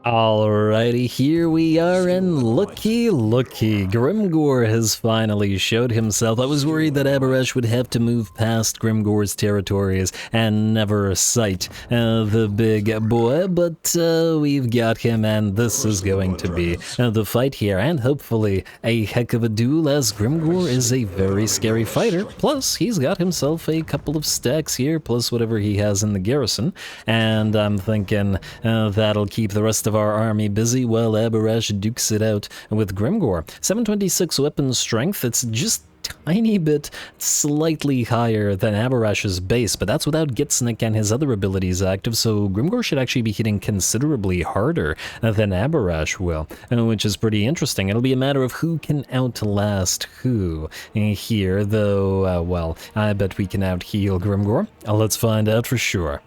Alrighty, here we are, and looky, Grimgor has finally showed himself. I was worried that Abarash would have to move past Grimgor's territories and never sight the big boy, but we've got him, and this is going to be the fight here, and hopefully a heck of a duel, as Grimgor is a very scary fighter. Plus, he's got himself a couple of stacks here, plus whatever he has in the garrison, and I'm thinking that'll keep the rest of our army busy while Abarash dukes it out with Grimgor. 726 weapon strength, it's just tiny bit slightly higher than Abarash's base, but that's without Gitsnik and his other abilities active, so Grimgor should actually be hitting considerably harder than Abarash will, which is pretty interesting. It'll be a matter of who can outlast who here, though, well, I bet we can out-heal Grimgor. Let's find out for sure.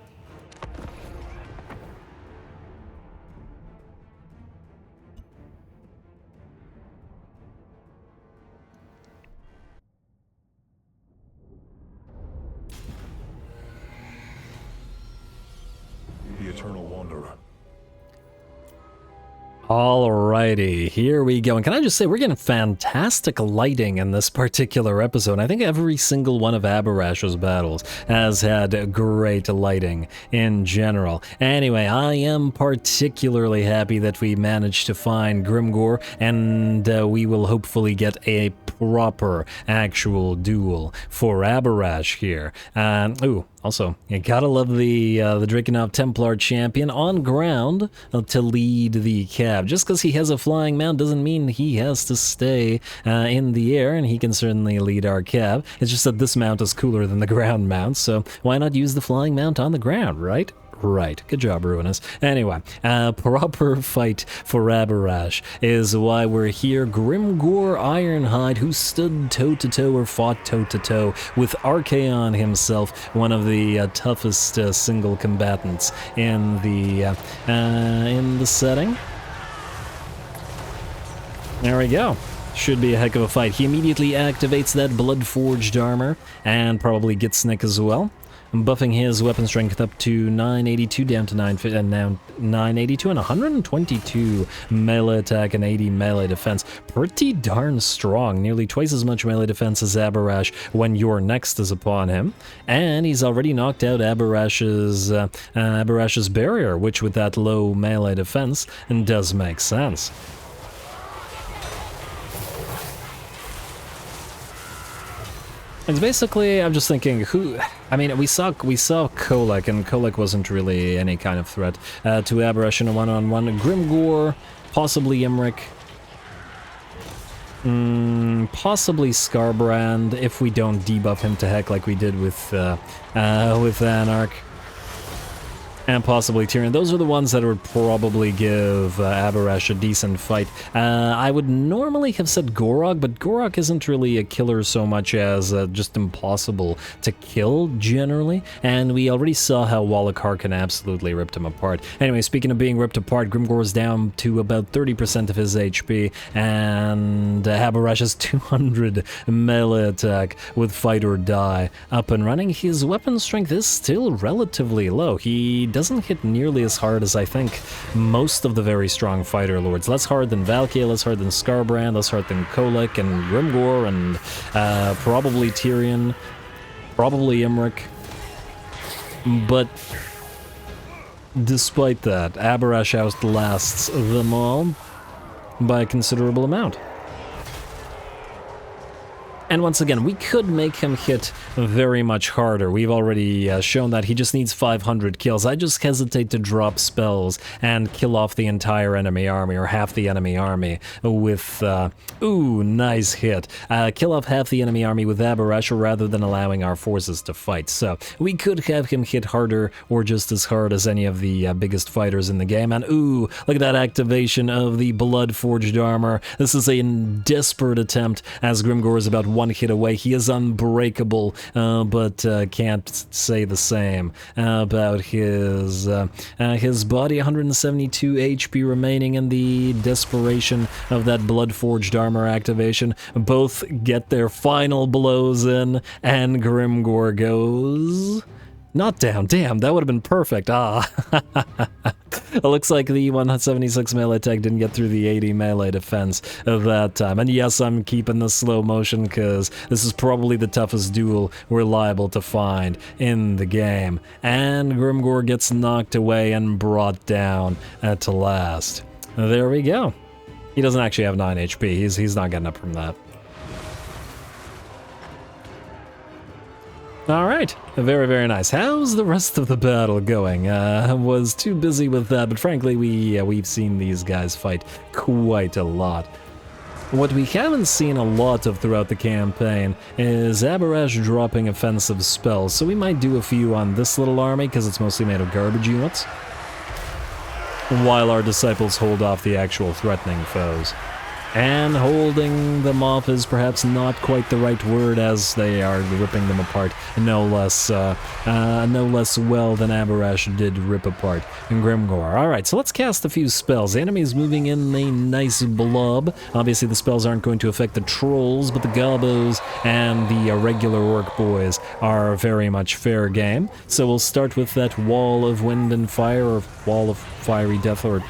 Wanderer. Alrighty, here we go. And can I just say, we're getting fantastic lighting in this particular episode. I think every single one of Aberrash's battles has had great lighting in general. Anyway, I am particularly happy that we managed to find Grimgor, and we will hopefully get a proper actual duel for Aberrash here. Ooh, also, you gotta love the Drakenov Templar champion on ground to lead the cab. Just because he has a flying mount doesn't mean he has to stay in the air, and he can certainly lead our cab. It's just that this mount is cooler than the ground mount, so why not use the flying mount on the ground, right? Right. Good job, Ruinous. Anyway, proper fight for Aberrash is why we're here. Grimgor Ironhide, who stood toe-to-toe or fought toe-to-toe with Archaon himself, one of the toughest single combatants in the setting. There we go. Should be a heck of a fight. He immediately activates that Blood-Forged armor, and probably gets Nick as well. Buffing his weapon strength up to 982 down to 982 and 122 melee attack and 80 melee defense. Pretty darn strong, nearly twice as much melee defense as Aberrash when your next is upon him. And he's already knocked out Aberrash's barrier, which with that low melee defense does make sense. It's basically, I'm just thinking, I mean, we saw Kolek, and Kolek wasn't really any kind of threat to Aberrash in a one-on-one. Grimgor, possibly Imric, possibly Scarbrand, if we don't debuff him to heck like we did with Anarch. And possibly Tyrion. Those are the ones that would probably give Aberrash a decent fight. I would normally have said Gorog, but Gorog isn't really a killer so much as just impossible to kill, generally. And we already saw how Walach Harkon absolutely ripped him apart. Anyway, speaking of being ripped apart, Grimgor's down to about 30% of his HP, and Aberrash has 200 melee attack with Fight or Die up and running. His weapon strength is still relatively low. He doesn't hit nearly as hard as I think most of the very strong fighter lords. Less hard than Valkyrie, less hard than Scarbrand, less hard than Kolek and Grimgor, and probably Tyrion, probably Imric. But despite that, Aberrash outlasts them all by a considerable amount. And once again, we could make him hit very much harder. We've already shown that he just needs 500 kills. I just hesitate to drop spells and kill off the entire enemy army, or half the enemy army, with, ooh, nice hit. Kill off half the enemy army with Aberrash rather than allowing our forces to fight. So we could have him hit harder, or just as hard as any of the biggest fighters in the game. And ooh, look at that activation of the Blood-Forged armor. This is a desperate attempt, as Grimgor is about one hit away. He is unbreakable, but can't say the same about his body. 172 HP remaining in the desperation of that Blood-Forged armor activation. Both get their final blows in, and Grimgor goes not down. Damn, that would have been perfect. It looks like the 176 melee attack didn't get through the 80 melee defense of that time. And yes, I'm keeping the slow motion because this is probably the toughest duel we're liable to find in the game. And Grimgor gets knocked away and brought down at last. There we go. He doesn't actually have 9 HP. He's not getting up from that. Alright, very, very nice. How's the rest of the battle going? I was too busy with that, but frankly, we've seen these guys fight quite a lot. What we haven't seen a lot of throughout the campaign is Aberrash dropping offensive spells, so we might do a few on this little army, because it's mostly made of garbage units, while our disciples hold off the actual threatening foes. And holding them off is perhaps not quite the right word, as they are ripping them apart no less well than Abarash did rip apart Grimgor. Alright, so let's cast a few spells. The enemy is moving in a nice blob. Obviously the spells aren't going to affect the trolls, but the gobos and the regular orc boys are very much fair game. So we'll start with that wall of wind and fire, or wall of fiery death, or...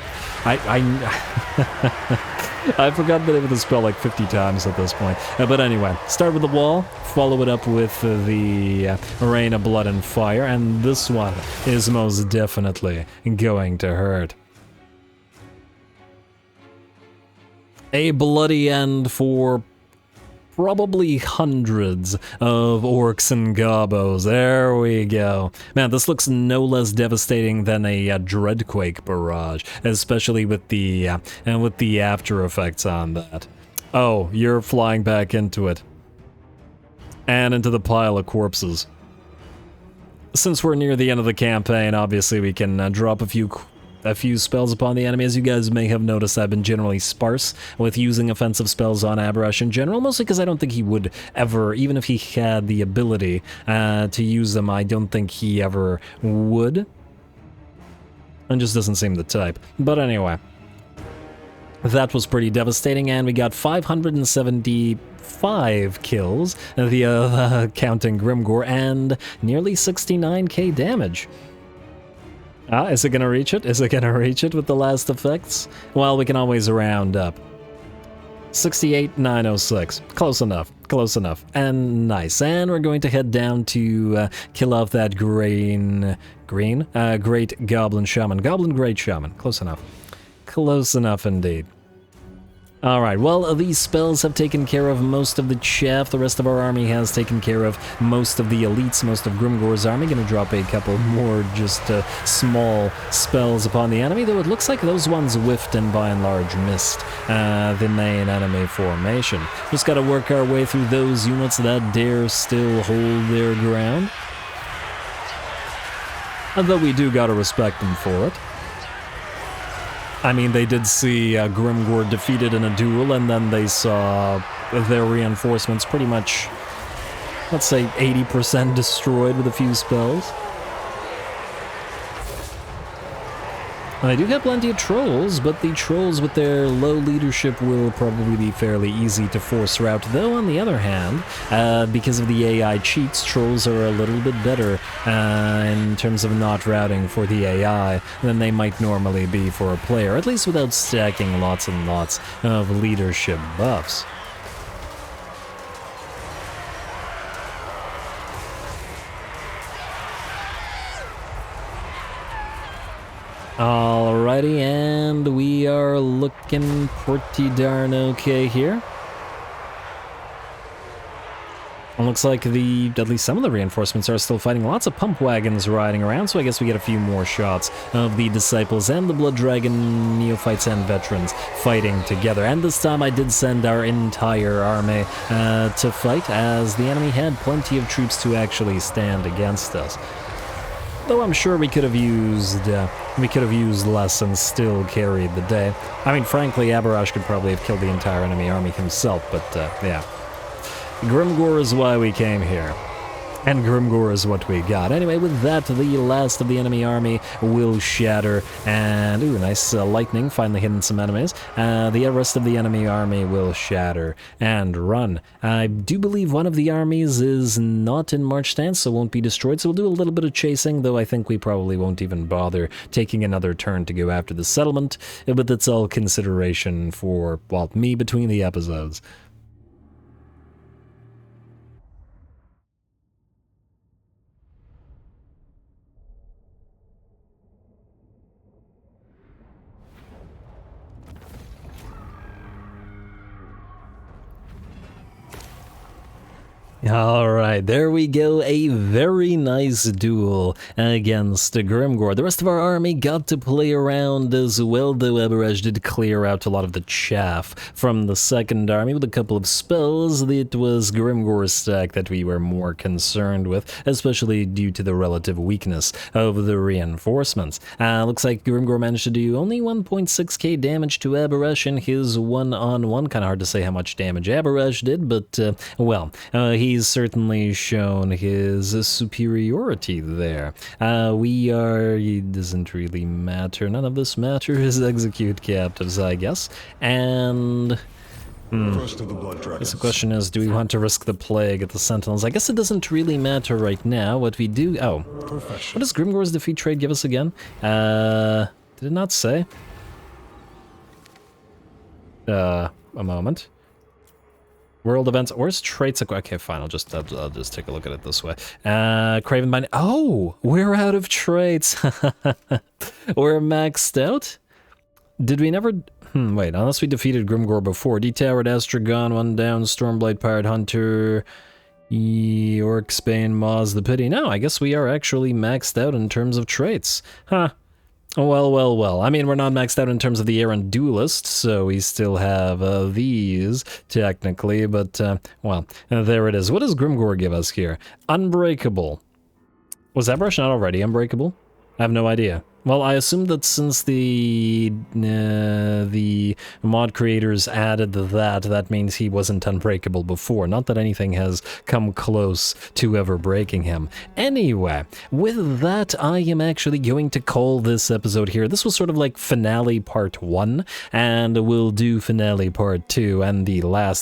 I forgot the name of the spell like 50 times at this point. But anyway, start with the wall, follow it up with the rain of blood and fire, and this one is most definitely going to hurt. A bloody end for probably hundreds of orcs and gobos. There we go. Man, this looks no less devastating than a Dreadquake barrage, especially with the after effects on that. Oh, you're flying back into it. And into the pile of corpses. Since we're near the end of the campaign, obviously we can drop a few spells upon the enemy. As you guys may have noticed, I've been generally sparse with using offensive spells on Abarash in general, mostly because I don't think he would ever, even if he had the ability to use them, I don't think he ever would. And just doesn't seem the type. But anyway, that was pretty devastating, and we got 575 kills, counting Grimgor, and nearly 69k damage. Is it gonna reach it? Is it gonna reach it with the last effects? Well, we can always round up. 68,906. Close enough. Close enough. And nice. And we're going to head down to kill off that great Goblin Shaman. Goblin Great Shaman. Close enough. Close enough indeed. Alright, well, these spells have taken care of most of the chaff. The rest of our army has taken care of most of the elites, most of Grimgor's army. Gonna drop a couple more just small spells upon the enemy, though it looks like those ones whiffed and by and large missed the main enemy formation. Just gotta work our way through those units that dare still hold their ground. Although we do gotta respect them for it. I mean, they did see Grimgor defeated in a duel, and then they saw their reinforcements pretty much, let's say, 80% destroyed with a few spells. And I do have plenty of trolls, but the trolls with their low leadership will probably be fairly easy to force route. Though, on the other hand, because of the AI cheats, trolls are a little bit better in terms of not routing for the AI than they might normally be for a player, at least without stacking lots and lots of leadership buffs. Alrighty, and we are looking pretty darn okay here. It looks like at least some of the reinforcements are still fighting. Lots of pump wagons riding around, so I guess we get a few more shots of the Disciples and the Blood Dragon Neophytes and Veterans fighting together. And this time I did send our entire army to fight, as the enemy had plenty of troops to actually stand against us. Though I'm sure we could have used less and still carried the day. I mean, frankly, Abarash could probably have killed the entire enemy army himself, but yeah. Grimgor is why we came here. And Grimgor is what we got. Anyway, with that, the last of the enemy army will shatter, and ooh, nice lightning, finally hitting some enemies. The rest of the enemy army will shatter and run. I do believe one of the armies is not in march stance, so won't be destroyed, so we'll do a little bit of chasing, though I think we probably won't even bother taking another turn to go after the settlement, but that's all consideration for, well, me between the episodes. Alright, there we go, a very nice duel against Grimgor. The rest of our army got to play around as well, though Aberrash did clear out a lot of the chaff from the second army with a couple of spells. It was Grimgor's stack that we were more concerned with, especially due to the relative weakness of the reinforcements. Looks like Grimgor managed to do only 1.6k damage to Aberrash in his one-on-one. Kind of hard to say how much damage Aberrash did, but, well, he's certainly shown his superiority there. It doesn't really matter. None of this matters. Execute captives, I guess. And First of the blood dragons. the question is, do we want to risk the plague at the Sentinels? I guess it doesn't really matter right now. What we do... Oh. What does Grimgor's defeat trade give us again? Did it not say? A moment. World events. Where's traits? Okay, fine. I'll just take a look at it this way. Craven Bind. Oh, we're out of traits. We're maxed out. Did we never? Wait. Unless we defeated Grimgor before. D-Towered Astragon, one down. Stormblade Pirate Hunter. Orcsbane Maws the Pity. No, I guess we are actually maxed out in terms of traits. Huh. Well. I mean, we're not maxed out in terms of the errant duelist, so we still have these, technically, but, well, there it is. What does Grimgor give us here? Unbreakable. Was Aberrash not already unbreakable? I have no idea. Well, I assume that since the mod creators added that means he wasn't unbreakable before. Not that anything has come close to ever breaking him. Anyway, with that, I am actually going to call this episode here. This was sort of like finale part 1, and we'll do finale part 2, and the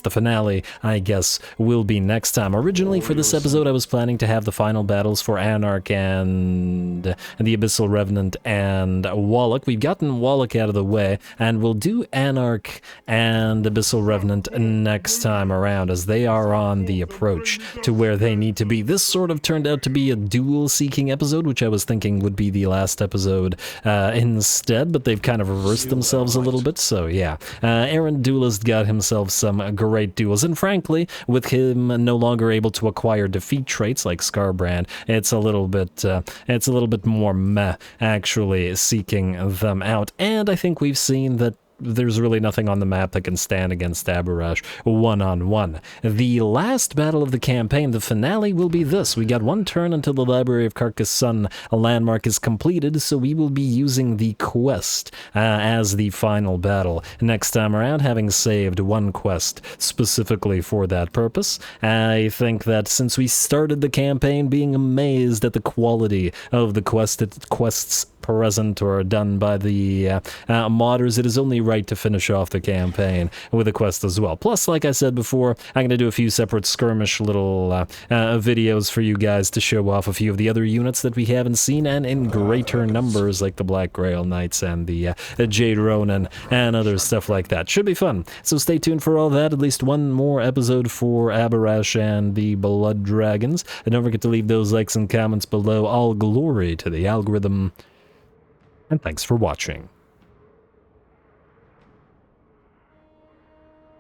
finale, I guess, will be next time. Originally, for this episode, I was planning to have the final battles for Anarch and the Abyssal Revenant and Walach. We've gotten Walach out of the way, and we'll do Anarch and Abyssal Revenant next time around, as they are on the approach to where they need to be. This sort of turned out to be a duel-seeking episode, which I was thinking would be the last episode instead, but they've kind of reversed themselves a little bit, so yeah. Errant Duelist got himself some great duels, and frankly, with him no longer able to acquire defeat traits like Scarbrand, it's a little bit more meh, actually, seeking them out. And I think we've seen that there's really nothing on the map that can stand against Aberrash one-on-one. The last battle of the campaign, the finale, will be this. We got one turn until the Library of Carcassonne landmark is completed, so we will be using the quest as the final battle next time around, having saved one quest specifically for that purpose. I think that since we started the campaign being amazed at the quality of the quests present or done by the modders, it is only right to finish off the campaign with a quest as well. Plus, like I said before, I'm going to do a few separate skirmish little videos for you guys to show off a few of the other units that we haven't seen, and in greater numbers, like the Black Grail Knights and the Jade Ronin and other stuff like that. Should be fun. So stay tuned for all that. At least one more episode for Aberrash and the Blood Dragons. And don't forget to leave those likes and comments below. All glory to the algorithm. And thanks for watching.